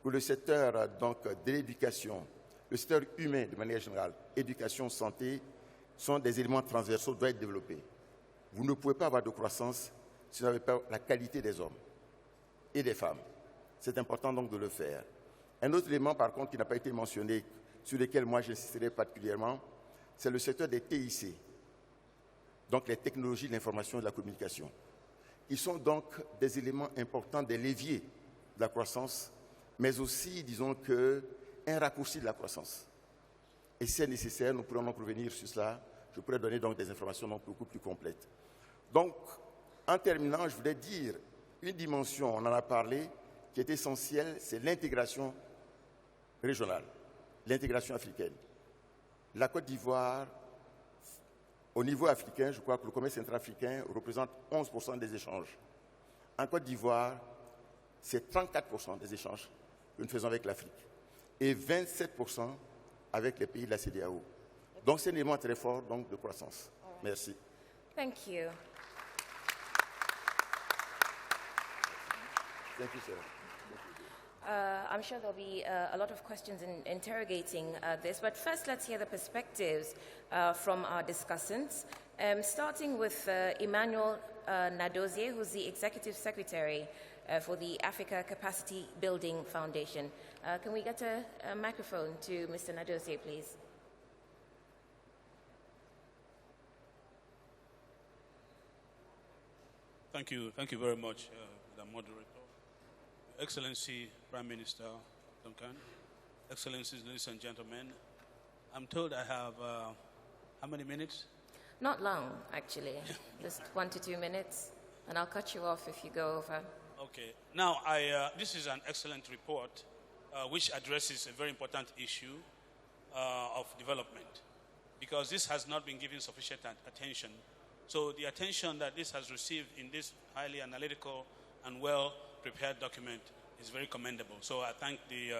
que le secteur donc, de l'éducation, le secteur humain de manière générale, éducation, santé, sont des éléments transversaux, doivent être développés. Vous ne pouvez pas avoir de croissance si vous n'avez pas la qualité des hommes et des femmes. C'est important donc de le faire. Un autre élément, par contre, qui n'a pas été mentionné, sur lequel moi j'insisterai particulièrement, c'est le secteur des TIC, donc les technologies de l'information et de la communication. Ils sont donc des éléments importants, des leviers de la croissance, mais aussi, disons un raccourci de la croissance. Et si c'est nécessaire, nous pourrons donc revenir sur cela. Je pourrais donner donc des informations donc beaucoup plus complètes. Donc, en terminant, je voulais dire une dimension, on en a parlé, qui est essentielle, c'est l'intégration régionale, l'intégration africaine. La Côte d'Ivoire, au niveau africain, je crois que le commerce intra-africain représente 11% des échanges. En Côte d'Ivoire, c'est 34% des échanges que nous faisons avec l'Afrique et 27% avec les pays de la CEDEAO. Donc c'est un élément très fort donc, de croissance. Merci. Thank you. Thank you, sir. I'm sure there'll be a lot of questions interrogating this, but first let's hear the perspectives from our discussants, starting with Emmanuel Nadozie, who's the Executive Secretary for the Africa Capacity Building Foundation. Can we get a microphone to Mr. Nadozie, please? Thank you very much, the moderator. Excellency Prime Minister Duncan, Excellencies, ladies and gentlemen, I'm told I have how many minutes? Not long, actually. Just 1 to 2 minutes, and I'll cut you off if you go over. Okay. Now, this is an excellent report which addresses a very important issue of development, because this has not been given sufficient attention. So the attention that this has received in this highly analytical and well-prepared document is very commendable. So I thank the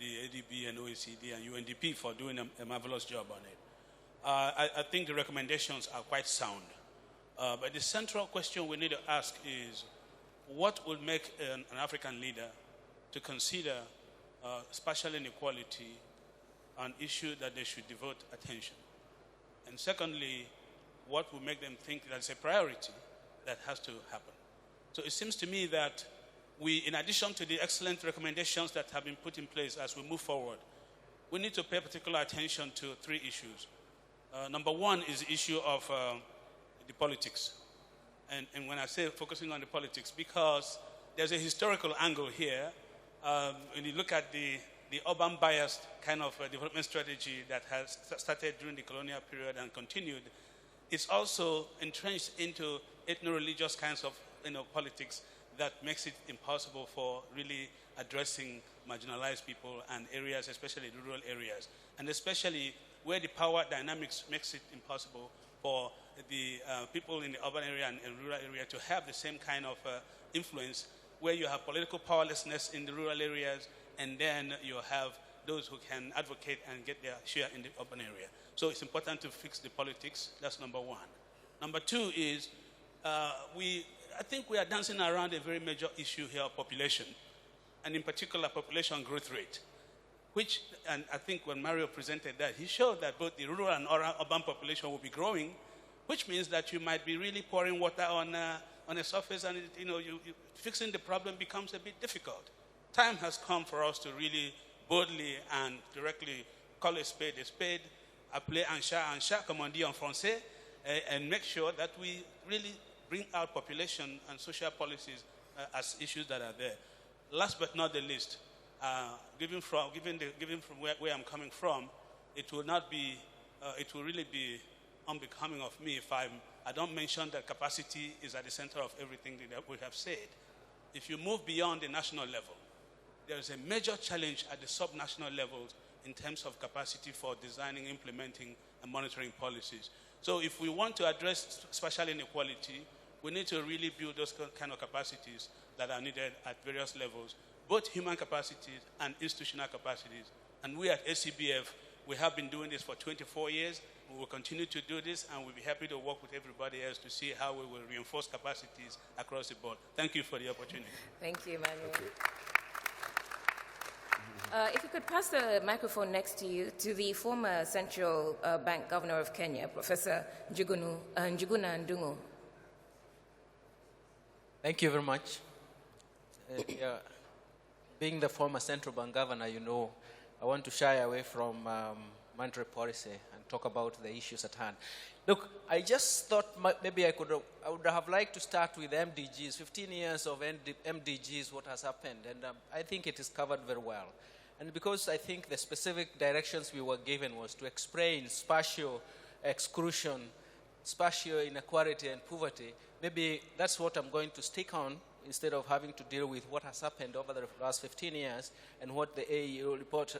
ADB and OECD and UNDP for doing a marvelous job on it. I think the recommendations are quite sound. But the central question we need to ask is, what will make an African leader to consider spatial inequality an issue that they should devote attention? And secondly, what will make them think that's a priority that has to happen? So it seems to me that we, in addition to the excellent recommendations that have been put in place as we move forward, we need to pay particular attention to 3 issues. Number one is the issue of the politics. And when I say focusing on the politics, because there's a historical angle here. When you look at the urban biased kind of development strategy that has started during the colonial period and continued, it's also entrenched into ethno-religious kinds of politics that makes it impossible for really addressing marginalized people and areas, especially rural areas, and especially where the power dynamics makes it impossible for the people in the urban area and rural area to have the same kind of influence, where you have political powerlessness in the rural areas, and then you have those who can advocate and get their share in the urban area. So it's important to fix the politics. That's number one. Number two is I think we are dancing around a very major issue here of population, and in particular population growth rate, which, and I think when Mario presented that, he showed that both the rural and urban population will be growing, which means that you might be really pouring water on on the surface, and fixing the problem becomes a bit difficult. Time has come for us to really boldly and directly call a spade, appeler un chat, comme on dit en français, and make sure that we really bring out population and social policies as issues that are there. Last but not the least, given from where I'm coming from, it will really be unbecoming of me if I don't mention that capacity is at the center of everything that we have said. If you move beyond the national level, there is a major challenge at the sub-national levels in terms of capacity for designing, implementing, and monitoring policies. So if we want to address spatial inequality, we need to really build those kind of capacities that are needed at various levels, both human capacities and institutional capacities. And we at ACBF, we have been doing this for 24 years. We will continue to do this, and we'll be happy to work with everybody else to see how we will reinforce capacities across the board. Thank you for the opportunity. Thank you, Emmanuel. If you could pass the microphone next to you to the former Central Bank Governor of Kenya, Professor Njuguna Ndung'u. Thank you very much. Being the former Central Bank Governor, I want to shy away from monetary policy and talk about the issues at hand. Look, I just thought maybe I would have liked to start with MDGs, 15 years of MDGs, what has happened, and I think it is covered very well. And because I think the specific directions we were given was to explain spatial exclusion, spatial inequality, and poverty, maybe that's what I'm going to stick on instead of having to deal with what has happened over the last 15 years and what the AEO report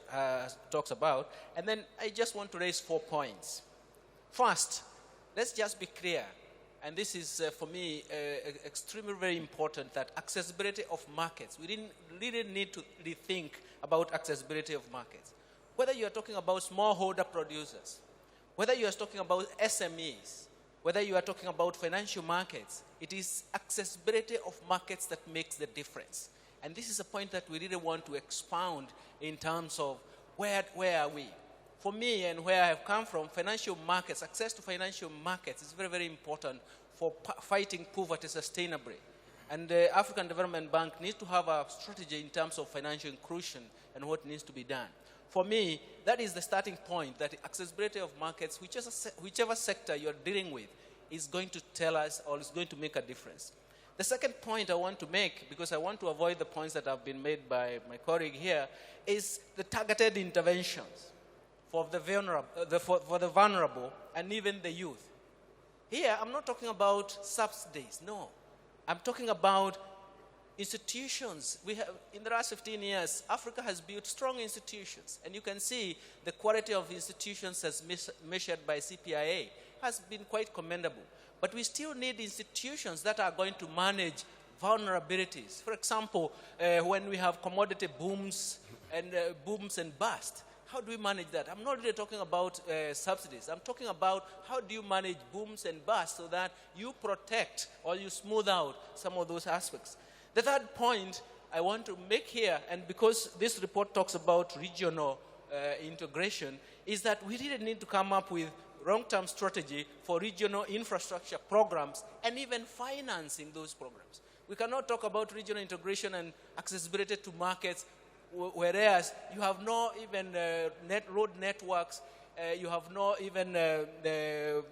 talks about. And then I just want to raise 4 points. First, let's just be clear, and this is for me extremely very important, that accessibility of markets, we really need to rethink about accessibility of markets. Whether you are talking about smallholder producers, whether you are talking about SMEs, whether you are talking about financial markets, it is accessibility of markets that makes the difference. And this is a point that we really want to expound in terms of where are we? For me and where I have come from, financial markets, access to financial markets is very, very important for fighting poverty sustainably. And the African Development Bank needs to have a strategy in terms of financial inclusion and what needs to be done. For me, that is the starting point, that accessibility of markets, whichever sector you're dealing with, is going to tell us or is going to make a difference. The second point I want to make, because I want to avoid the points that have been made by my colleague here, is the targeted interventions for the vulnerable and even the youth. Here, I'm not talking about subsidies, no. I'm talking about institutions. In the last 15 years, Africa has built strong institutions, and you can see the quality of institutions as measured by CPIA has been quite commendable. But we still need institutions that are going to manage vulnerabilities. For example, when we have commodity booms and bust, how do we manage that? I'm not really talking about subsidies. I'm talking about how do you manage booms and busts so that you protect or you smooth out some of those aspects. The third point I want to make here, and because this report talks about regional integration, is that we really need to come up with long-term strategy for regional infrastructure programs and even financing those programs. We cannot talk about regional integration and accessibility to markets, whereas you have no even road networks, you have no even the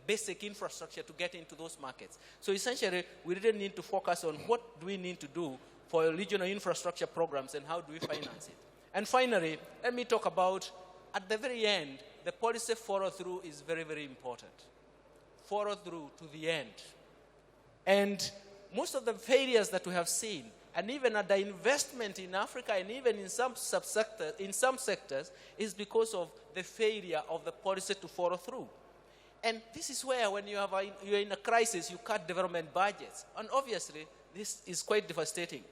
basic infrastructure to get into those markets. So essentially, we really need to focus on what do we need to do for regional infrastructure programs and how do we finance it. And finally, let me talk about, at the very end, the policy follow-through is very, very important. Follow through to the end. And most of the failures that we have seen, and even at the investment in Africa and even in some sectors, is because of the failure of the policy to follow through. And this is where, when you're in a crisis, you cut development budgets. And obviously, this is quite devastating.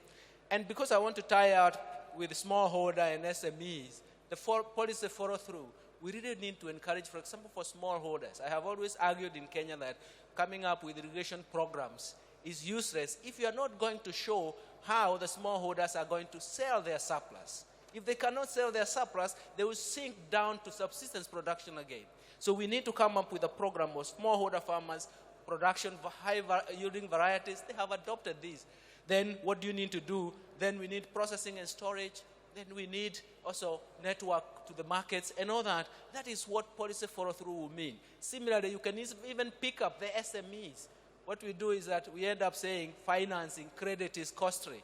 And because I want to tie out with smallholder and SMEs, the policy follow through, we really need to encourage, for example, for smallholders. I have always argued in Kenya that coming up with irrigation programs is useless if you are not going to show how the smallholders are going to sell their surplus. If they cannot sell their surplus, they will sink down to subsistence production again. So we need to come up with a program where smallholder farmers production for yielding varieties, they have adopted these. Then what do you need to do? Then we need processing and storage. Then we need also network to the markets and all that. That is what policy follow-through will mean. Similarly, you can even pick up the SMEs. What we do is that we end up saying financing, credit is costly.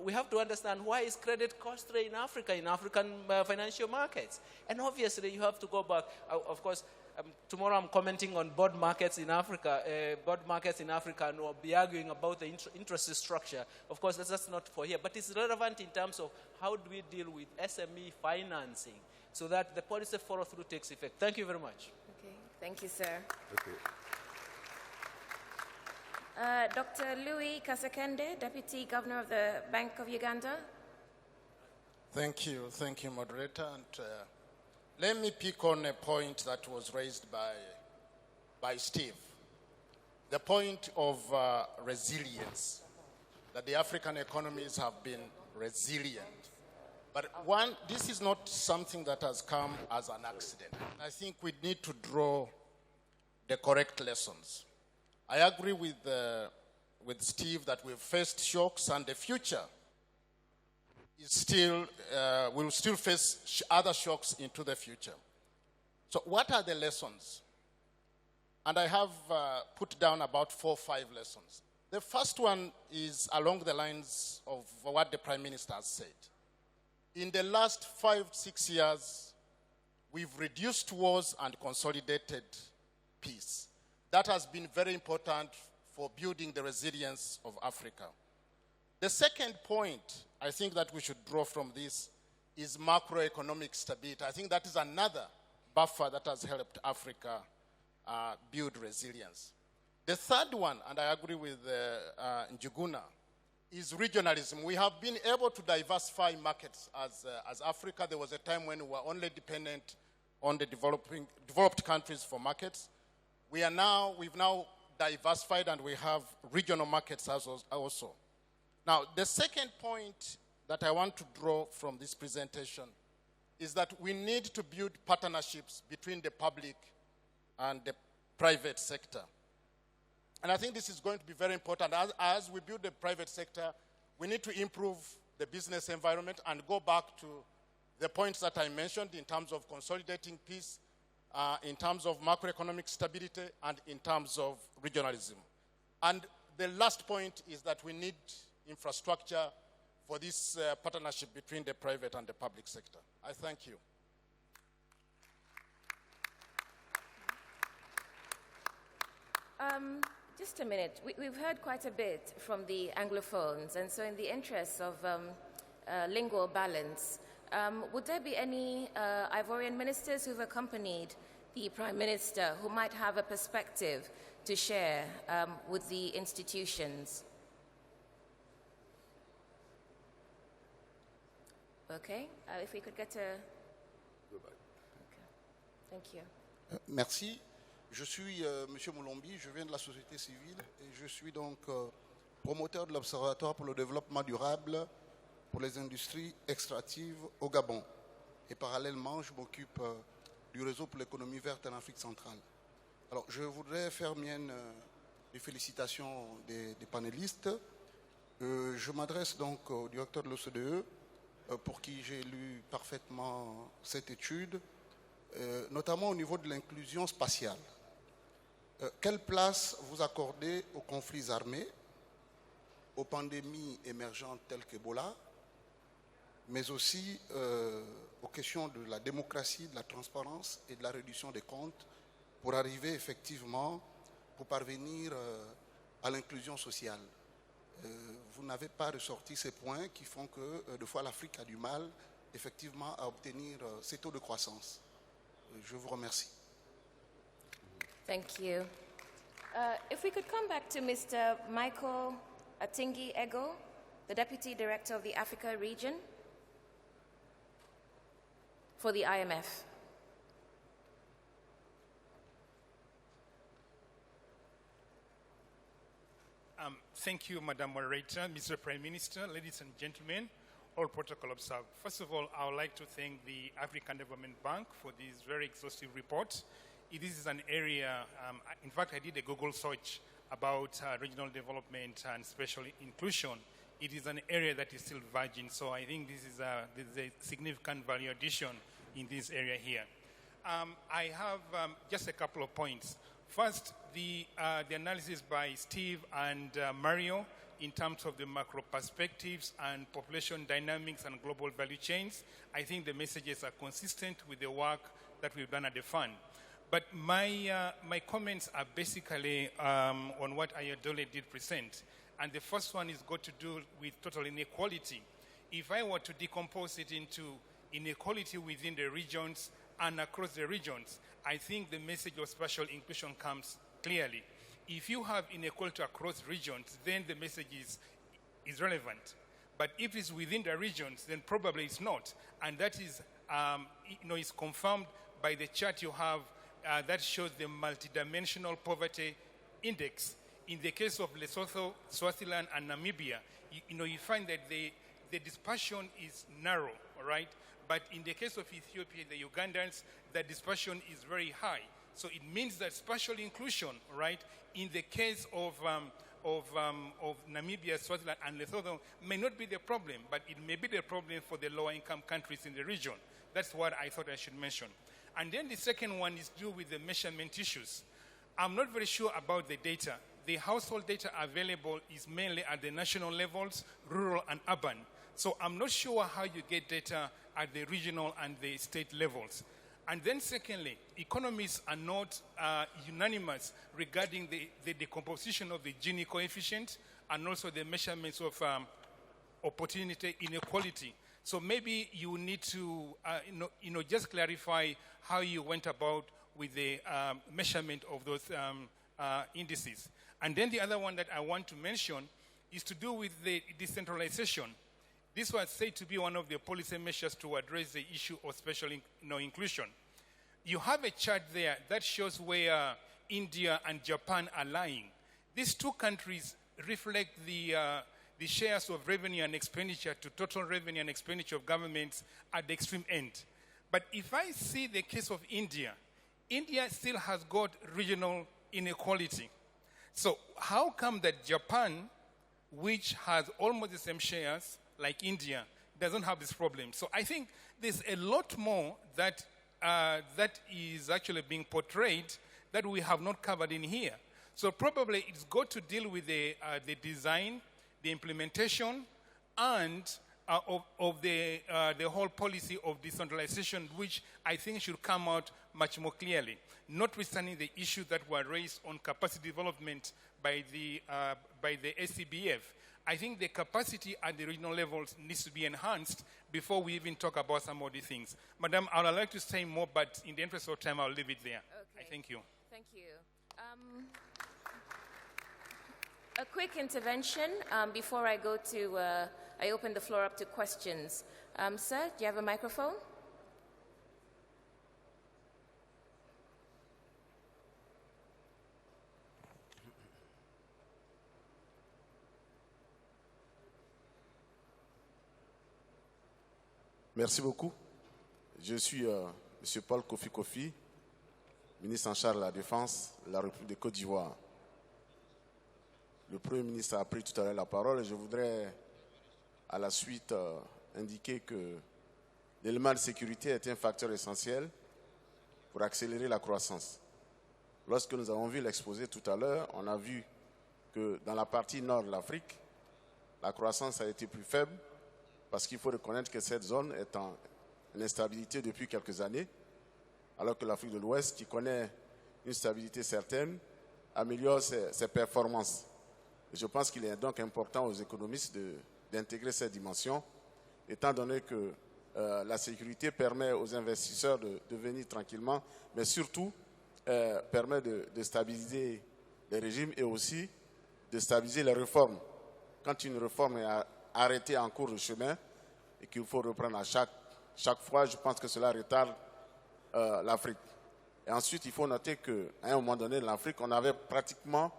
We have to understand why is credit costly in Africa, in African financial markets. And obviously, you have to go back. Of course, tomorrow I'm commenting on bond markets in Africa. Bond markets in Africa, and we'll be arguing about the interest structure. Of course, that's not for here. But it's relevant in terms of how do we deal with SME financing so that the policy follow-through takes effect. Thank you very much. Okay, thank you, sir. Okay. Dr. Louis Kasekende, Deputy Governor of the Bank of Uganda. Thank you, moderator. And let me pick on a point that was raised by Steve. The point of resilience, that the African economies have been resilient. But this is not something that has come as an accident. I think we need to draw the correct lessons. I agree with Steve that we've faced shocks, and the future is still, we'll still face other shocks into the future. So what are the lessons? And I have put down about 4 or 5 lessons. The first one is along the lines of what the Prime Minister has said. In the last 5-6 years, we've reduced wars and consolidated peace. That has been very important for building the resilience of Africa. The second point I think that we should draw from this is macroeconomic stability. I think that is another buffer that has helped Africa build resilience. The third one, and I agree with Njuguna, is regionalism. We have been able to diversify markets as Africa. There was a time when we were only dependent on the developed countries for markets. We've now diversified, and we have regional markets also. Now, the second point that I want to draw from this presentation is that we need to build partnerships between the public and the private sector. And I think this is going to be very important. As we build the private sector, we need to improve the business environment and go back to the points that I mentioned in terms of consolidating peace, in terms of macroeconomic stability, and in terms of regionalism. And the last point is that we need infrastructure for this partnership between the private and the public sector. I thank you. Just a minute. We've heard quite a bit from the Anglophones, and so in the interests of lingual balance, would there be any Ivorian ministers who've accompanied the Prime Minister who might have a perspective to share with the institutions? Okay, if we could get a... Okay. Thank you. Merci. Je suis M. Moulombi, je viens de la société civile et je suis donc promoteur de l'Observatoire pour le développement durable pour les industries extractives au Gabon. Et parallèlement, je m'occupe du réseau pour l'économie verte en Afrique centrale. Alors, je voudrais faire mienne les félicitations des panélistes. Je m'adresse donc au directeur de l'OCDE, pour qui j'ai lu parfaitement cette étude, notamment au niveau de l'inclusion spatiale. Quelle place vous accordez aux conflits armés, aux pandémies émergentes telles qu'Ebola, mais aussi aux questions de la démocratie, de la transparence et de la réduction des comptes pour arriver effectivement, pour parvenir à l'inclusion sociale? Vous n'avez pas ressorti ces points qui font que, de fois, l'Afrique a du mal, effectivement, à obtenir ces taux de croissance. Je vous remercie. Thank you. If we could come back to Mr. Michael Atingi Ego, the Deputy Director of the Africa region for the IMF. Thank you, Madam Moderator, Mr. Prime Minister, ladies and gentlemen, all protocol observed. First of all, I would like to thank the African Development Bank for this very exhaustive report. this is an area, in fact, I did a Google search about regional development and special inclusion. It is an area that is still virgin, so I think this is a significant value addition in this area here. I have just a couple of points. First, the analysis by Steve and Mario in terms of the macro perspectives and population dynamics and global value chains. I think the messages are consistent with the work that we've done at the fund. But my comments are basically on what Ayodele did present. And the first one is got to do with total inequality. If I were to decompose it into inequality within the regions and across the regions, I think the message of spatial inclusion comes clearly. If you have inequality across regions, then the message is relevant. But if it's within the regions, then probably it's not. And that is, is confirmed by the chart you have that shows the multidimensional poverty index. In the case of Lesotho, Swaziland, and Namibia, you find that the dispersion is narrow, all right? But in the case of Ethiopia, the Ugandans, the dispersion is very high. So it means that spatial inclusion, right, in the case of Namibia, Swaziland, and Lesotho may not be the problem, but it may be the problem for the lower income countries in the region. That's what I thought I should mention. And then the second one is to do with the measurement issues. I'm not very sure about the data. The household data available is mainly at the national levels, rural and urban. So I'm not sure how you get data at the regional and the state levels. And then secondly, economists are not unanimous regarding the decomposition of the Gini coefficient and also the measurements of opportunity inequality. So maybe you need to just clarify how you went about with the measurement of those indices. And then the other one that I want to mention is to do with the decentralization. This was said to be one of the policy measures to address the issue of special inclusion. You have a chart there that shows where India and Japan are lying. These two countries reflect the shares of revenue and expenditure to total revenue and expenditure of governments at the extreme end. But if I see the case of India, India still has got regional inequality. So how come that Japan, which has almost the same shares like India, doesn't have this problem? So I think there's a lot more that is actually being portrayed that we have not covered in here. So probably it's got to deal with the design, the implementation, and of the whole policy of decentralization, which I think should come out much more clearly, notwithstanding the issues that were raised on capacity development by the SCBF. I think the capacity at the regional levels needs to be enhanced before we even talk about some of these things. Madam, I would like to say more, but in the interest of time, I'll leave it there. Okay. I thank you. Thank you. A quick intervention before I go to, I open the floor up to questions. Sir, do you have a microphone? Merci beaucoup. Je suis M. Paul Kofi Kofi, ministre en charge de la Défense de la République de Côte d'Ivoire. Le Premier ministre a pris tout à l'heure la parole et je voudrais à la suite indiquer que l'élément de sécurité est un facteur essentiel pour accélérer la croissance. Lorsque nous avons vu l'exposé tout à l'heure, on a vu que dans la partie nord de l'Afrique, la croissance a été plus faible parce qu'il faut reconnaître que cette zone est en instabilité depuis quelques années, alors que l'Afrique de l'Ouest, qui connaît une stabilité certaine, améliore ses performances. Et je pense qu'il est donc important aux économistes d'intégrer cette dimension, étant donné que la sécurité permet aux investisseurs de venir tranquillement, mais surtout permet de stabiliser les régimes et aussi de stabiliser les réformes. Quand une réforme est arrêtée en cours de chemin et qu'il faut reprendre à chaque fois, je pense que cela retarde l'Afrique. Et ensuite, il faut noter qu'à un moment donné, dans l'Afrique, on avait pratiquement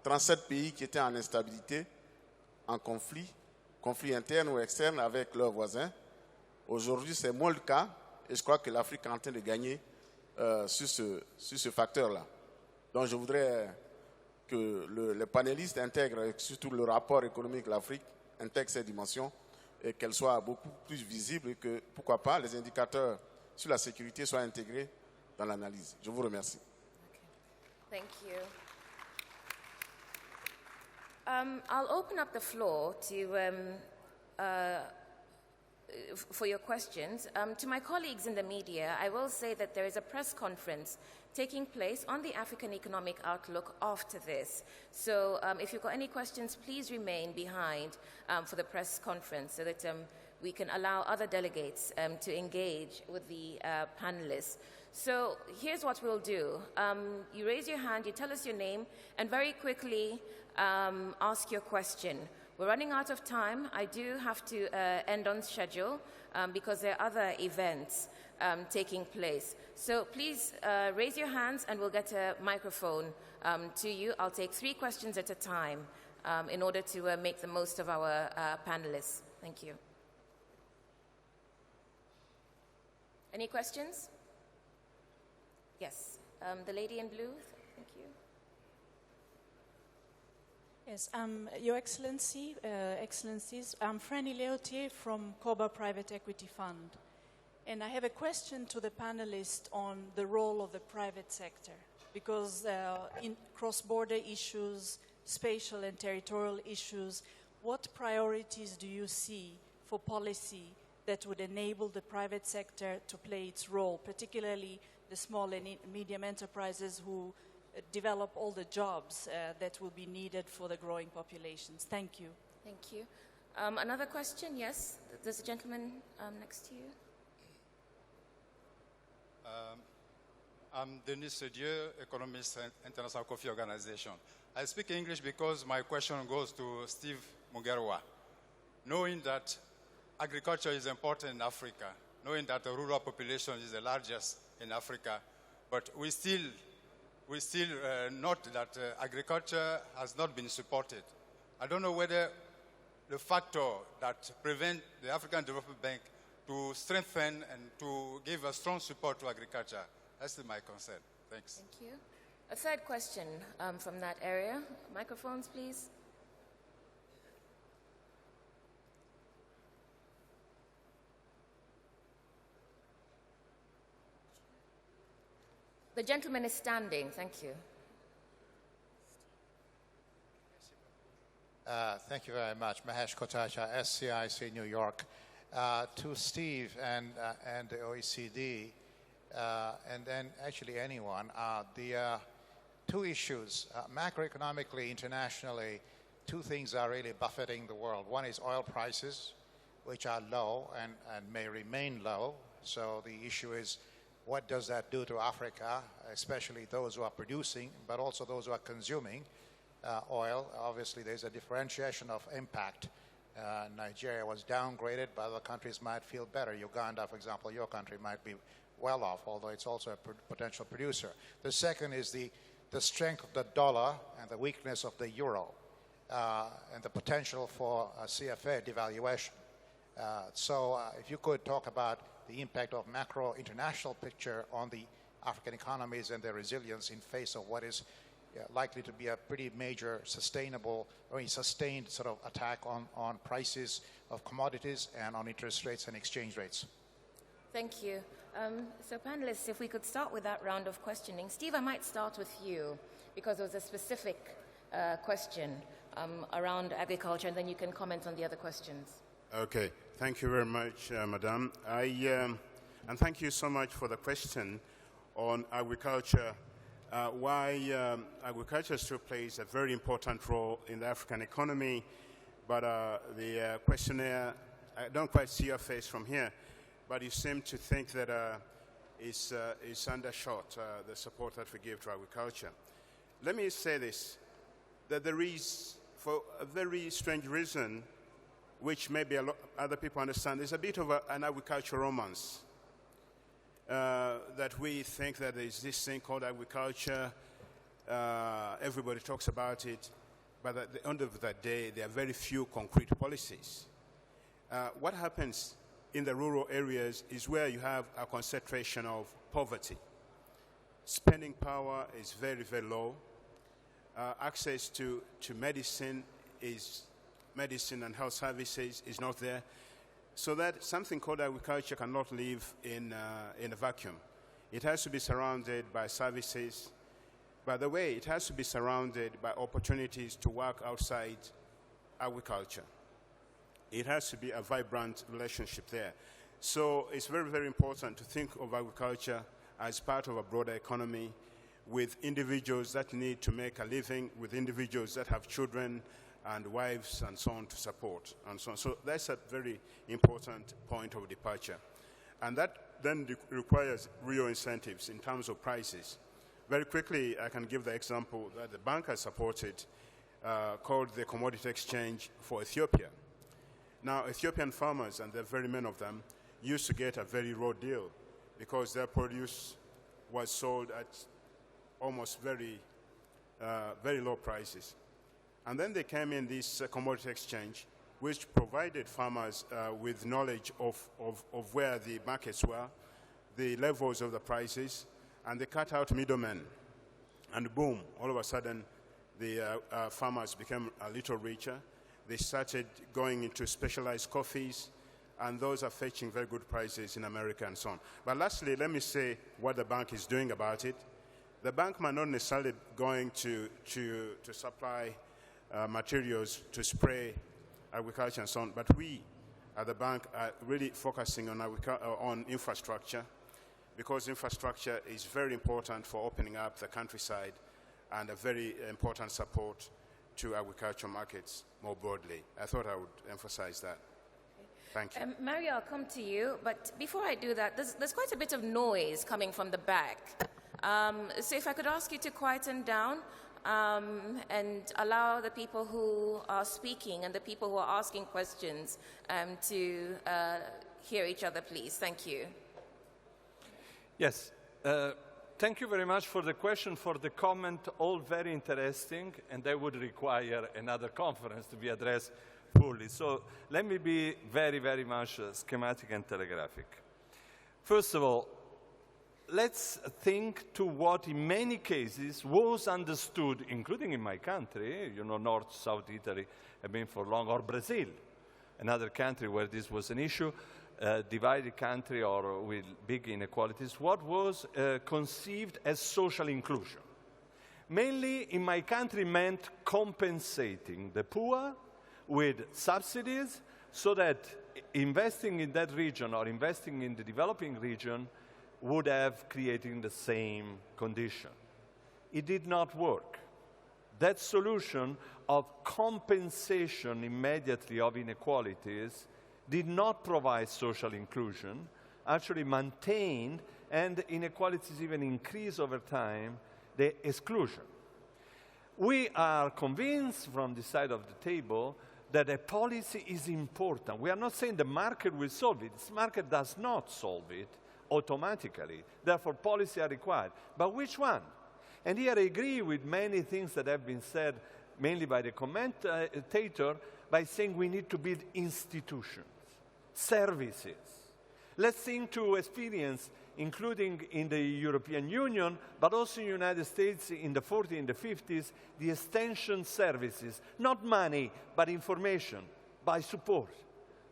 37 pays qui étaient en instabilité, en conflit interne ou externe avec leurs voisins. Aujourd'hui, c'est moins le cas et je crois que l'Afrique est en train de gagner sur ce facteur-là. Donc je voudrais que les panélistes intègrent, et surtout le rapport économique de l'Afrique, intègre ces dimensions et qu'elles soient beaucoup plus visibles et que, pourquoi pas, les indicateurs sur la sécurité soient intégrés dans l'analyse. Je vous remercie. Okay. Thank you. I'll open up the floor for your questions. To my colleagues in the media, I will say that there is a press conference taking place on the African Economic Outlook after this. So if you've got any questions, please remain behind for the press conference so that we can allow other delegates to engage with the panelists. So here's what we'll do. You raise your hand, you tell us your name, and very quickly ask your question. We're running out of time. I do have to end on schedule because there are other events taking place. So please raise your hands and we'll get a microphone to you. I'll take 3 questions at a time in order to make the most of our panelists. Thank you. Any questions? Yes, the lady in blue. Thank you. Yes, Your Excellency, Excellencies, I'm Franny Leotier from COBA Private Equity Fund. And I have a question to the panelists on the role of the private sector, because in cross-border issues, spatial and territorial issues, what priorities do you see for policy that would enable the private sector to play its role, particularly the small and medium enterprises who develop all the jobs that will be needed for the growing populations? Thank you. Thank you. Another question? Yes, there's a gentleman next to you. I'm Denis Sedieu, economist at International Coffee Organization. I speak English because my question goes to Steve Mugerwa. Knowing that agriculture is important in Africa, knowing that the rural population is the largest in Africa, but we still note that agriculture has not been supported. I don't know whether the factor that prevents the African Development Bank to strengthen and to give a strong support to agriculture. That's my concern. Thanks. Thank you. A third question from that area. Microphones, please. The gentleman is standing. Thank you. Thank you very much. Mahesh Kotacha, SCIC, New York. To Steve and the OECD, and then actually anyone, the 2 issues. Macroeconomically, internationally, 2 things are really buffeting the world. One is oil prices, which are low and may remain low. So the issue is, what does that do to Africa, especially those who are producing, but also those who are consuming oil? Obviously, there's a differentiation of impact. Nigeria was downgraded, but other countries might feel better. Uganda, for example, your country might be well off, although it's also a potential producer. The second is the strength of the dollar and the weakness of the euro, and the potential for a CFA devaluation. So if you could talk about the impact of macro international picture on the African economies and their resilience in face of what is likely to be a pretty major sustained sort of attack on prices of commodities and on interest rates and exchange rates. Thank you. So panelists, if we could start with that round of questioning. Steve, I might start with you because there was a specific question around agriculture, and then you can comment on the other questions. Okay. Thank you very much, Madam. And thank you so much for the question on agriculture. Why agriculture still plays a very important role in the African economy, but the questionnaire, I don't quite see your face from here, but you seem to think that it's undershot, the support that we give to agriculture. Let me say this, that there is, for a very strange reason, which maybe other people understand, there's a bit of an agriculture romance. That we think that there's this thing called agriculture, everybody talks about it, but at the end of the day, there are very few concrete policies. What happens in the rural areas is where you have a concentration of poverty. spending power is very, very low. Access to medicine and health services is not there. So that something called agriculture cannot live in a vacuum. It has to be surrounded by services. By the way, it has to be surrounded by opportunities to work outside agriculture. It has to be a vibrant relationship there. So it's very, very important to think of agriculture as part of a broader economy with individuals that need to make a living, with individuals that have children and wives and so on to support and so on. So that's a very important point of departure. And that then requires real incentives in terms of prices. Very quickly, I can give the example that the bank has supported called the Commodity Exchange for Ethiopia. Now, Ethiopian farmers, and there are very many of them, used to get a very raw deal because their produce was sold at almost very low prices. And then they came in this commodity exchange, which provided farmers with knowledge of where the markets were, the levels of the prices, and they cut out middlemen. And boom, all of a sudden, the farmers became a little richer. They started going into specialized coffees, and those are fetching very good prices in America and so on. But lastly, let me say what the bank is doing about it. The bank might not necessarily going to supply materials to spray agriculture and so on, but we at the bank are really focusing on infrastructure, because infrastructure is very important for opening up the countryside and a very important support to agriculture markets more broadly. I thought I would emphasize that. Thank you. Mario, I'll come to you, but before I do that, there's quite a bit of noise coming from the back. So if I could ask you to quieten down and allow the people who are speaking and the people who are asking questions to hear each other, please. Thank you. Yes. Thank you very much for the question, for the comment, all very interesting, and that would require another conference to be addressed fully. So let me be very, very much schematic and telegraphic. First of all, let's think to what in many cases was understood, including in my country, you know, North, South Italy have been for long, or Brazil, another country where this was an issue, divided country or with big inequalities, what was conceived as social inclusion. Mainly in my country meant compensating the poor with subsidies so that investing in that region or investing in the developing region would have created the same condition. It did not work. That solution of compensation immediately of inequalities did not provide social inclusion, actually maintained, and inequalities even increase over time, the exclusion. We are convinced from this side of the table that a policy is important. We are not saying the market will solve it. This market does not solve it automatically. Therefore, policy are required. But which one? And here I agree with many things that have been said, mainly by the commentator, by saying we need to build institutions, services. Let's think to experience, including in the European Union, but also in the United States in the 40s and the 50s, the extension services, not money, but information, by support,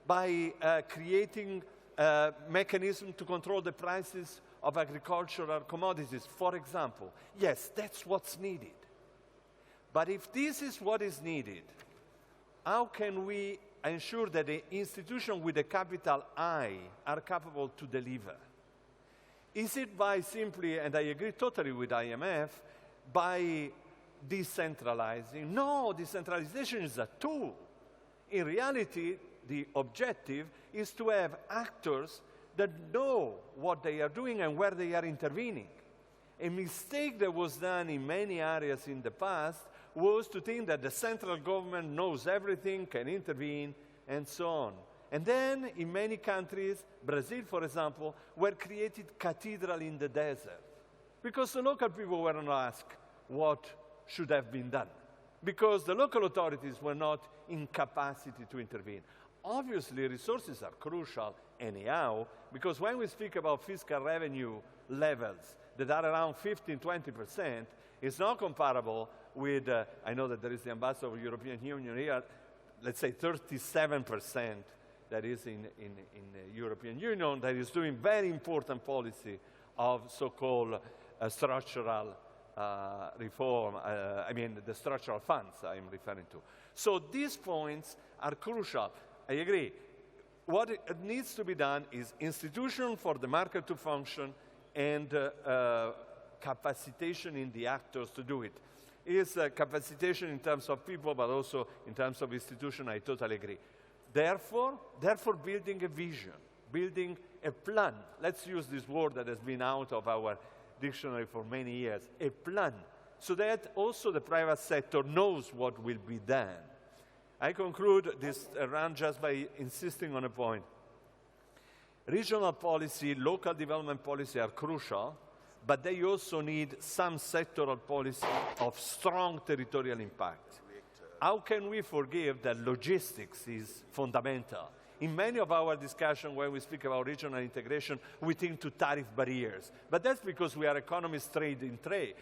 by creating a mechanism to control the prices of agricultural commodities, for example. Yes, that's what's needed. But if this is what is needed, how can we ensure that the institutions with a capital I are capable to deliver? Is it by simply, and I agree totally with IMF, by decentralizing? No, decentralization is a tool. In reality, the objective is to have actors that know what they are doing and where they are intervening. A mistake that was done in many areas in the past was to think that the central government knows everything, can intervene, and so on. And then, in many countries, Brazil, for example, were created cathedrals in the desert because the local people were not asked what should have been done, because the local authorities were not in capacity to intervene. Obviously, resources are crucial anyhow, because when we speak about fiscal revenue levels, that are around 15–20% is not comparable with, I know that there is the ambassador of the European Union here, let's say 37% that is in the European Union, that is doing very important policy of so-called structural reform, I mean the structural funds I'm referring to. So these points are crucial. I agree. What needs to be done is institution for the market to function and capacitation in the actors to do it. Is capacitation in terms of people, but also in terms of institution, I totally agree. Therefore, building a vision, building a plan. Let's use this word that has been out of our dictionary for many years, a plan, so that also the private sector knows what will be done. I conclude this round just by insisting on a point. Regional policy, local development policy are crucial, but they also need some sectoral policy of strong territorial impact. How can we forgive that logistics is fundamental? In many of our discussions when we speak about regional integration, we think to tariff barriers. But that's because we are economists trained in trade.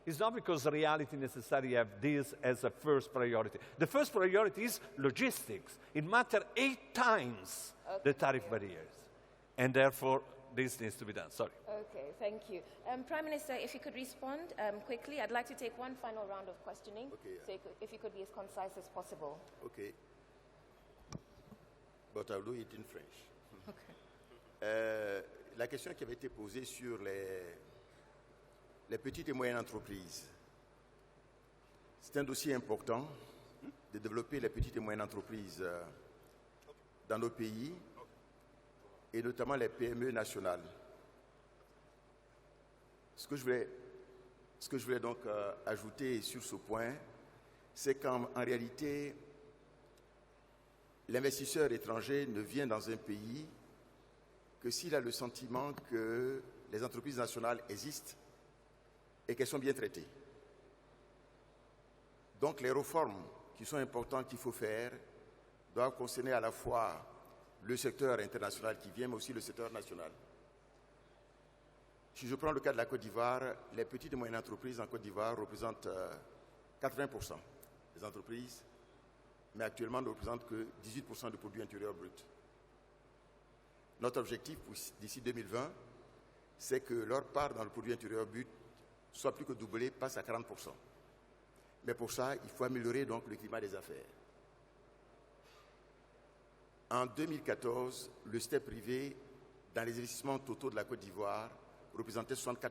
It's not because reality necessarily have this as a first priority. The first priority is logistics. It matters 8 times the tariff barriers. And therefore, this needs to be done. Sorry. Okay, thank you. Prime Minister, if you could respond quickly. I'd like to take one final round of questioning. Okay. So if you could be as concise as possible. Okay. But I'll do it in French. Okay. La question qui avait été posée sur les petites et moyennes entreprises. C'est un dossier important de développer les petites et moyennes entreprises dans nos pays et notamment les PME nationales. Ce que je voulais donc ajouter sur ce point, c'est qu'en réalité, l'investisseur étranger ne vient dans un pays que s'il a le sentiment que les entreprises nationales existent et qu'elles sont bien traitées. Donc les réformes qui sont importantes qu'il faut faire doivent concerner à la fois le secteur international qui vient, mais aussi le secteur national. Si je prends le cas de la Côte d'Ivoire, les petites et moyennes entreprises en Côte d'Ivoire représentent 80% des entreprises, mais actuellement ne représentent que 18% du produit intérieur brut. Notre objectif d'ici 2020, c'est que leur part dans le produit intérieur brut soit plus que doublée, passe à 40%. Mais pour ça, il faut améliorer donc le climat des affaires. En 2014, le secteur privé dans les investissements totaux de la Côte d'Ivoire représentait 64%.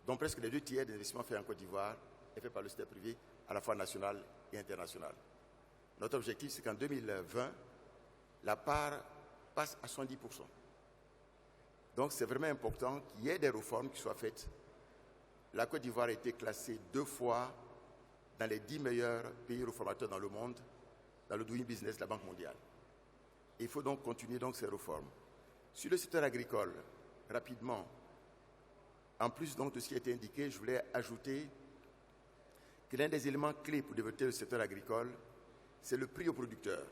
Donc presque les 2 tiers des investissements faits en Côte d'Ivoire est fait par le secteur privé, à la fois national et international. Notre objectif, c'est qu'en 2020, la part passe à 70%. Donc c'est vraiment important qu'il y ait des réformes qui soient faites. La Côte d'Ivoire a été classée 2 fois dans les 10 meilleurs pays réformateurs dans le monde, dans le Doing Business de la Banque mondiale. Et il faut donc continuer donc ces réformes. Sur le secteur agricole, rapidement, en plus donc de ce qui a été indiqué, je voulais ajouter que l'un des éléments clés pour développer le secteur agricole, c'est le prix aux producteurs.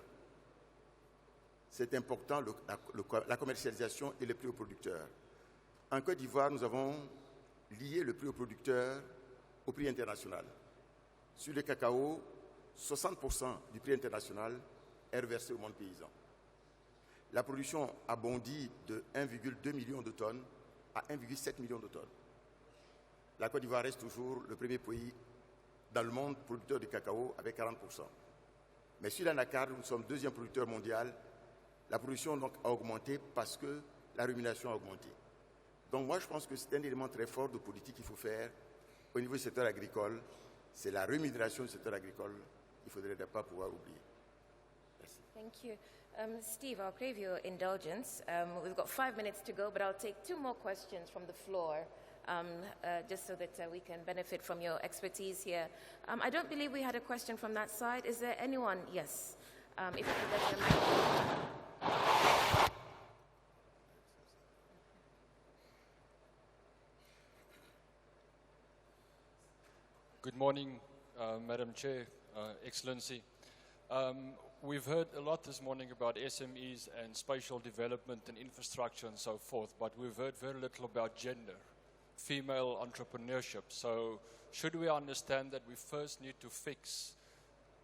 C'est important, la commercialisation et le prix aux producteurs. En Côte d'Ivoire, nous avons lié le prix aux producteurs au prix international. Sur le cacao, 60% du prix international est reversé au monde paysan. La production a bondi de 1,2 million de tonnes à 1,7 million de tonnes. La Côte d'Ivoire reste toujours le premier pays dans le monde producteur de cacao avec 40%. Mais sur l'anacarde, nous sommes 2e producteur mondial. La production donc a augmenté parce que la rémunération a augmenté. Donc moi je pense que c'est un élément très fort de politique qu'il faut faire au niveau du secteur agricole. C'est la rémunération du secteur agricole qu'il ne faudrait pas pouvoir oublier. Merci. Thank you. Steve, I'll crave your indulgence. We've got 5 minutes to go, but I'll take 2 more questions from the floor, just so that we can benefit from your expertise here. I don't believe we had a question from that side. Is there anyone? Yes. If you could let the microphone. Good morning, Madam Chair, Excellency. we've heard a lot this morning about SMEs and spatial development and infrastructure and so forth, but we've heard very little about gender, female entrepreneurship. So should we understand that we first need to fix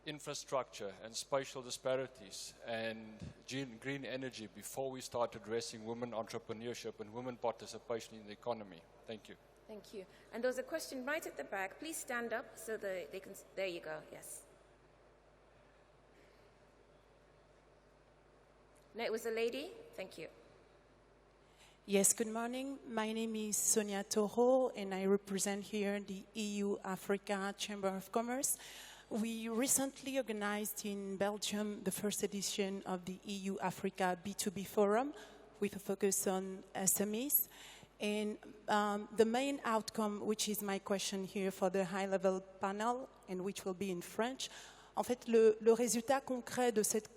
infrastructure and spatial disparities and green energy before we start addressing women entrepreneurship and women participation in the economy? Thank you. Thank you. And there was a question right at the back. Please stand up so that they can, there you go, yes. No, it was a lady. Thank you. Yes, good morning. My name is Sonia Toro, and I represent here the EU-Africa Chamber of Commerce. We recently organized in Belgium the first edition of the EU-Africa B2B Forum with a focus on SMEs. And the main outcome, which is my question here for the high-level panel, and which will be in French, en fait, le résultat concret de cette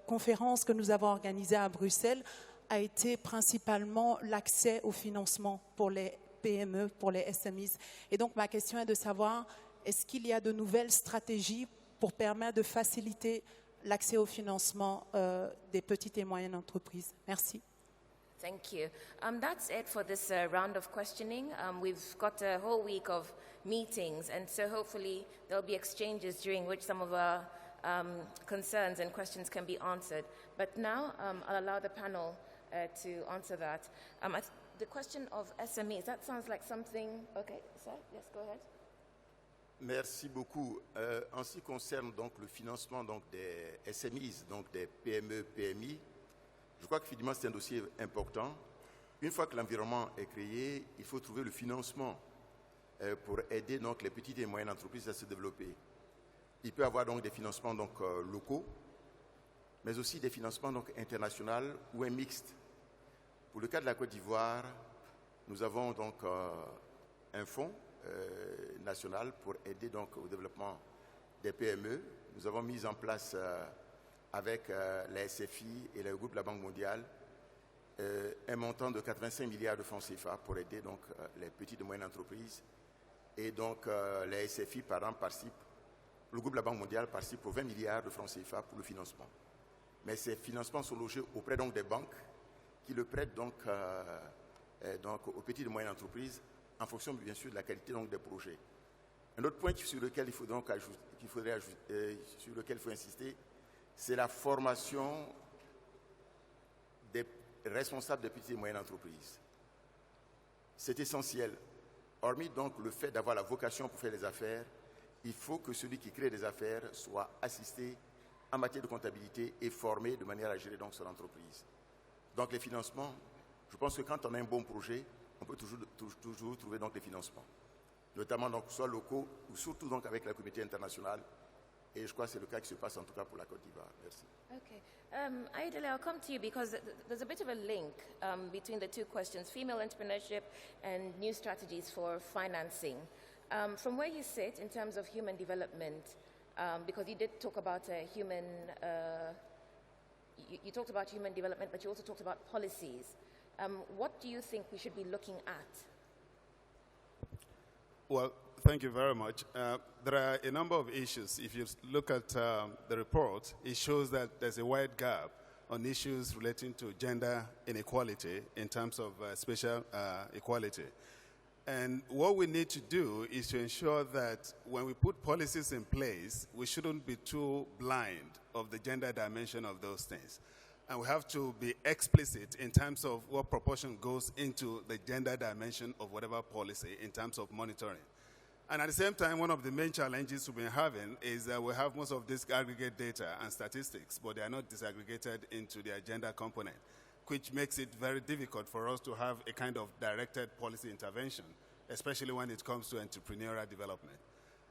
conférence que nous avons organisée à Bruxelles a été principalement l'accès au financement pour les PME, pour les SMEs. Et donc, ma question est de savoir, est-ce qu'il y a de nouvelles stratégies pour permettre de faciliter l'accès au financement des petites et moyennes entreprises? Merci. Thank you. That's it for this round of questioning. We've got a whole week of meetings, and so hopefully there'll be exchanges during which some of our concerns and questions can be answered. But now I'll allow the panel to answer that. The question of SMEs, that sounds like something... Okay, sir, yes, go ahead. Merci beaucoup. En ce qui concerne donc le financement donc des SMEs, donc des PME, PMI, je crois que finalement c'est un dossier important. Une fois que l'environnement est créé, il faut trouver le financement pour aider donc les petites et moyennes entreprises à se développer. Il peut y avoir donc des financements donc, locaux, mais aussi des financements donc, internationaux ou un mixte. Pour le cas de la Côte d'Ivoire, nous avons donc un fonds national pour aider donc, au développement des PME. Nous avons mis en place avec la SFI et le groupe de la Banque mondiale un montant de 85 milliards de francs CFA pour aider donc, les petites et moyennes entreprises. Et donc la SFI, par exemple, participe. Le groupe de la Banque mondiale participe aux 20 milliards de francs CFA pour le financement. Mais ces financements sont logés auprès donc, des banques qui le prêtent donc, donc, aux petites et moyennes entreprises en fonction bien sûr de la qualité donc, des projets. Un autre point sur lequel il faut insister, c'est la formation des responsables des petites et moyennes entreprises. C'est essentiel. Hormis donc le fait d'avoir la vocation pour faire les affaires, il faut que celui qui crée des affaires soit assisté en matière de comptabilité et formé de manière à gérer donc son entreprise. Donc les financements, je pense que quand on a un bon projet, on peut toujours trouver donc des financements, notamment donc soit locaux ou surtout donc avec la communauté internationale. Et je crois que c'est le cas qui se passe en tout cas pour la Côte d'Ivoire. Merci. Okay. Aidele, I'll come to you because there's a bit of a link between the two questions, female entrepreneurship and new strategies for financing. From where you sit in terms of human development, because you did talk about human development, but you also talked about policies. What do you think we should be looking at? Well, thank you very much. There are a number of issues. If you look at the report, it shows that there's a wide gap on issues relating to gender inequality in terms of spatial equality. And what we need to do is to ensure that when we put policies in place, we shouldn't be too blind of the gender dimension of those things. And we have to be explicit in terms of what proportion goes into the gender dimension of whatever policy in terms of monitoring. And at the same time, one of the main challenges we've been having is that we have most of this aggregate data and statistics, but they are not disaggregated into their gender component, which makes it very difficult for us to have a kind of directed policy intervention, especially when it comes to entrepreneurial development.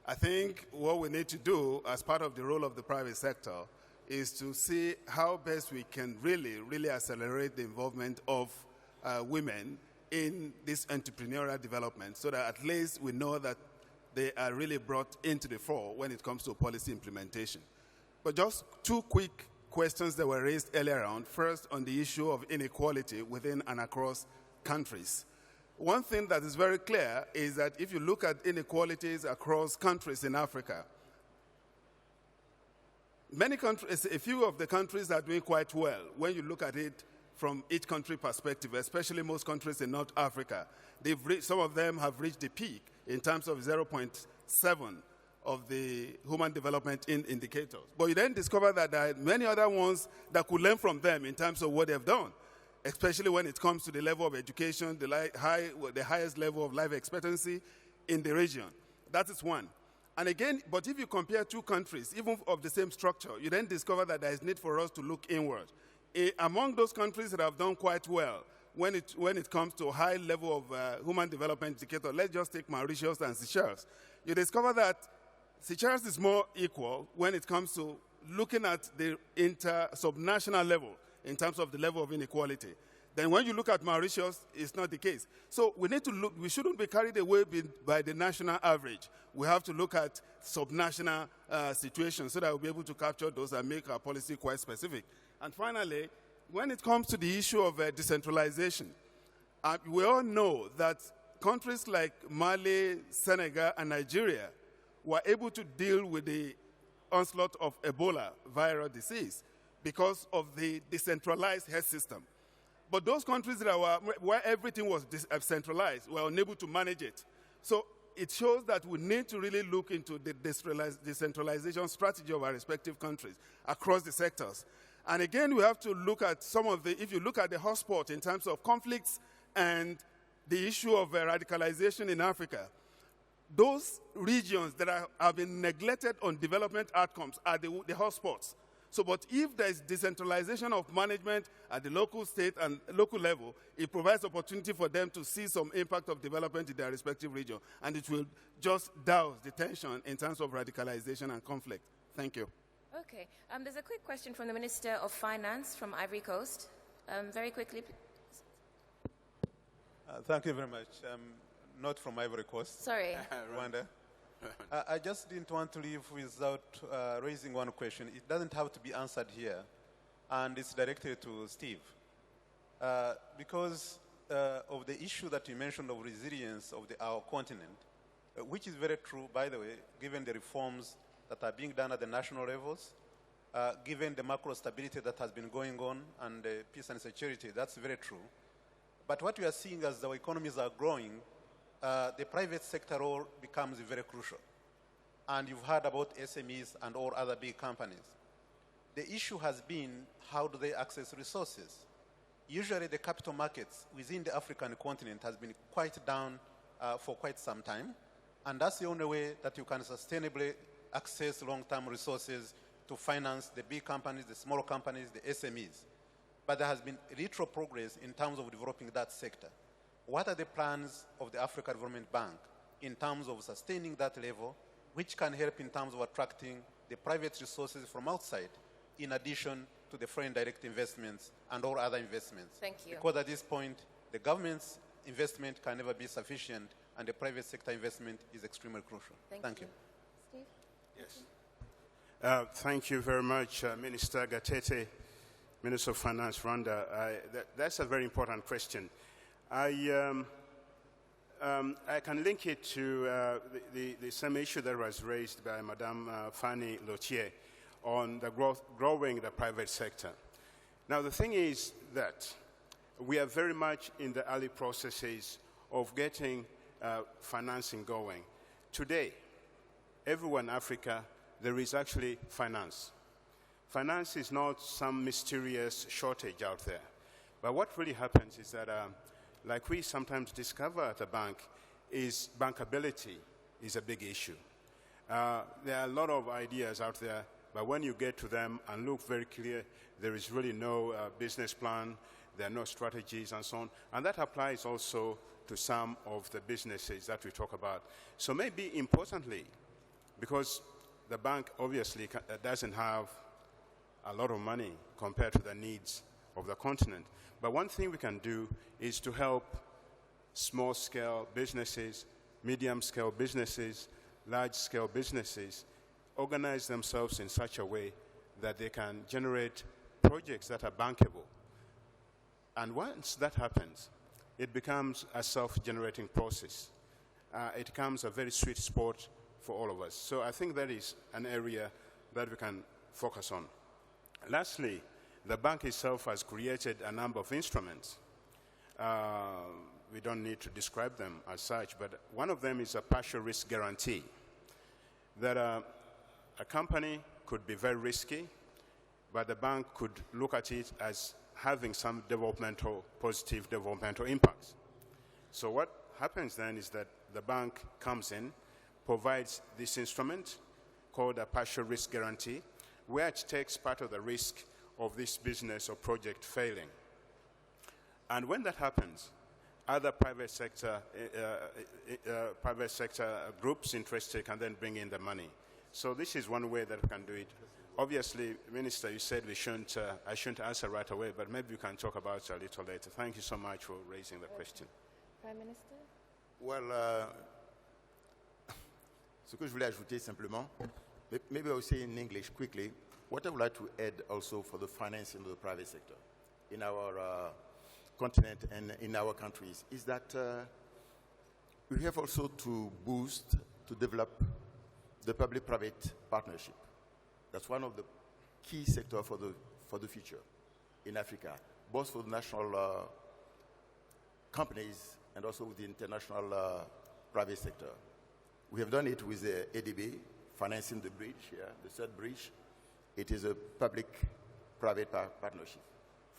I think what we need to do as part of the role of the private sector is to see how best we can really accelerate the involvement of women in this entrepreneurial development so that at least we know that they are really brought into the fore when it comes to policy implementation. But just two quick questions that were raised earlier on. First, on the issue of inequality within and across countries. One thing that is very clear is that if you look at inequalities across countries in Africa, Many countries, a few of the countries are doing quite well when you look at it from each country perspective, especially most countries in North Africa. Some of them have reached the peak in terms of 0.7 of the human development indicators. But you then discover that there are many other ones that could learn from them in terms of what they've done, especially when it comes to the level of education, the highest level of life expectancy in the region. That is one. And again, but if you compare two countries, even of the same structure, you then discover that there is need for us to look inward. Among those countries that have done quite well, when it comes to high level of human development indicator, let's just take Mauritius and Seychelles. You discover that Seychelles is more equal when it comes to looking at the subnational level in terms of the level of inequality. Then when you look at Mauritius, it's not the case. So we need to look, we shouldn't be carried away by the national average. We have to look at subnational situations so that we'll be able to capture those and make our policy quite specific. And finally, when it comes to the issue of decentralization, we all know that countries like Mali, Senegal, and Nigeria were able to deal with the onslaught of Ebola viral disease because of the decentralized health system. But those countries where everything was centralized were unable to manage it. So it shows that we need to really look into the decentralization strategy of our respective countries across the sectors. And again, we have to look at some of the, if you look at the hotspot in terms of conflicts and the issue of radicalization in Africa, those regions that have been neglected on development outcomes are the hotspots. So, but if there is decentralization of management at the local, state, and local level, it provides opportunity for them to see some impact of development in their respective region, and it will just douse the tension in terms of radicalization and conflict. Thank you. Okay. There's a quick question from the Minister of Finance from Ivory Coast. Very quickly, please. Thank you very much. Not from Ivory Coast. Sorry. Rwanda. I just didn't want to leave without raising one question. It doesn't have to be answered here, and it's directed to Steve. Because of the issue that you mentioned of resilience of our continent, which is very true, by the way, given the reforms that are being done at the national levels, given the macro stability that has been going on and peace and security, that's very true. But what we are seeing as our economies are growing, the private sector role becomes very crucial. And you've heard about SMEs and all other big companies. The issue has been, how do they access resources? Usually the capital markets within the African continent has been quite down for quite some time. And that's the only way that you can sustainably access long-term resources to finance the big companies, the small companies, the SMEs. But there has been little progress in terms of developing that sector. What are the plans of the African Development Bank in terms of sustaining that level, which can help in terms of attracting the private resources from outside, in addition to the foreign direct investments and all other investments? Thank you. Because at this point, the government's investment can never be sufficient, and the private sector investment is extremely crucial. Thank you. Steve? Yes. Thank you very much, Minister Gatete, Minister of Finance, Rwanda. That's a very important question. I can link it to the same issue that was raised by Madame Fanny Lautier on the growing the private sector. Now, the thing is that we are very much in the early processes of getting financing going. Today, everywhere in Africa, there is actually finance. Finance is not some mysterious shortage out there. But what really happens is that like we sometimes discover at a bank, is bankability is a big issue. There are a lot of ideas out there, but when you get to them and look very clear, there is really no business plan, there are no strategies and so on. And that applies also to some of the businesses that we talk about. So maybe importantly, because the bank obviously doesn't have a lot of money compared to the needs of the continent, but one thing we can do is to help small-scale businesses, medium-scale businesses, large-scale businesses organize themselves in such a way that they can generate projects that are bankable. And once that happens, it becomes a self-generating process. It becomes a very sweet spot for all of us. So I think that is an area that we can focus on. Lastly, the bank itself has created a number of instruments. We don't need to describe them as such, but one of them is a partial risk guarantee, that a company could be very risky, but the bank could look at it as having some positive developmental impacts. So what happens then is that the bank comes in, provides this instrument called a partial risk guarantee, where it takes part of the risk of this business or project failing. And when that happens, other private sector groups interested can then bring in the money. So this is one way that we can do it. Obviously, Minister, you said I shouldn't answer right away, but maybe we can talk about it a little later. Thank you so much for raising the question. Prime Minister? Well, ce que je voulais ajouter simplement, maybe I'll say in English quickly, what I would like to add also for the financing of the private sector in our continent and in our countries is that we have also to boost, to develop the public-private partnership. That's one of the key sectors for the future in Africa, both for the national companies and also with the international private sector. We have done it with the ADB, financing the bridge, the third bridge. It is a public-private partnership,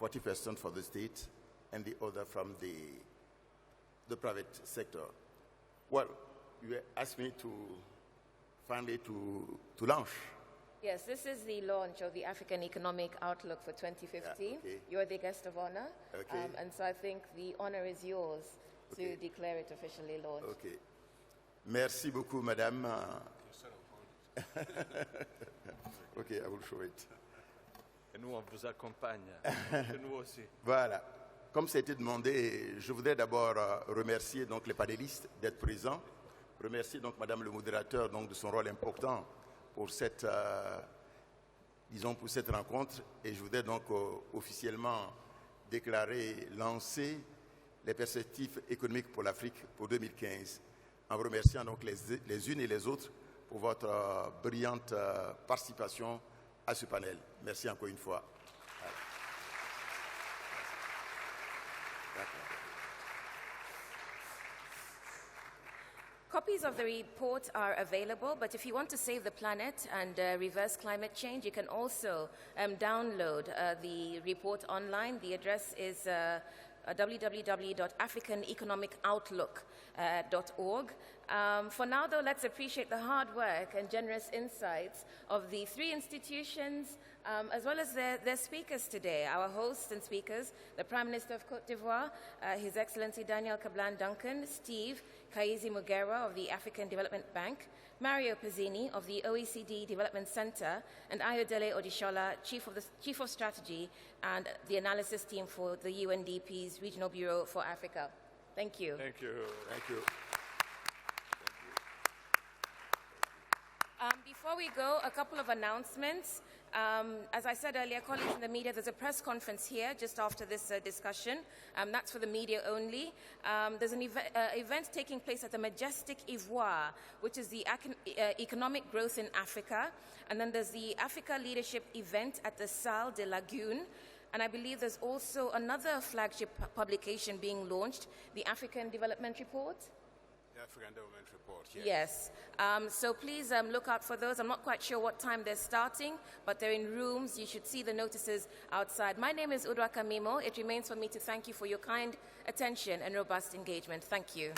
40% for the state and the other from the private sector. Well, you asked me to finally to launch. Yes, this is the launch of the African Economic Outlook for 2015. Okay. You're the guest of honor. Okay. And so I think the honor is yours to declare it officially launched. Okay. Merci beaucoup, madame. Okay, I will show it. Et nous, on vous accompagne. Et nous aussi. Voilà. Comme ça a été demandé, je voudrais d'abord remercier donc les panélistes d'être présents. Remercier donc madame le modérateur donc de son rôle important pour cette rencontre, et je voudrais donc officiellement déclarer lancer les perspectives économiques pour l'Afrique pour 2015, en vous remerciant donc les unes et les autres pour votre brillante participation à ce panel. Merci encore une fois. Copies of the report are available, but if you want to save the planet and reverse climate change, you can also download the report online. The address is www.africaneconomicoutlook.org. For now, though, let's appreciate the hard work and generous insights of the three institutions, as well as their speakers today, our hosts and speakers, the Prime Minister of Côte d'Ivoire, His Excellency Daniel Kablan-Duncan, Steve Kaizi Mugera of the African Development Bank, Mario Pezzini of the OECD Development Center, and Ayodele Odishola, Chief of Strategy and the Analysis Team for the UNDP's Regional Bureau for Africa. Thank you. Thank you. Thank you. Before we go, a couple of announcements. As I said earlier, colleagues in the media, there's a press conference here just after this discussion. That's for the media only. There's an event taking place at the Majestic Ivoire, which is the economic growth in Africa. And then there's the Africa Leadership event at the Salle de Lagune. And I believe there's also another flagship publication being launched, the African Development Report. The African Development Report, yes. Yes. So please look out for those. I'm not quite sure what time they're starting, but they're in rooms. You should see the notices outside. My name is Udwa Kamimo. It remains for me to thank you for your kind attention and robust engagement. Thank you.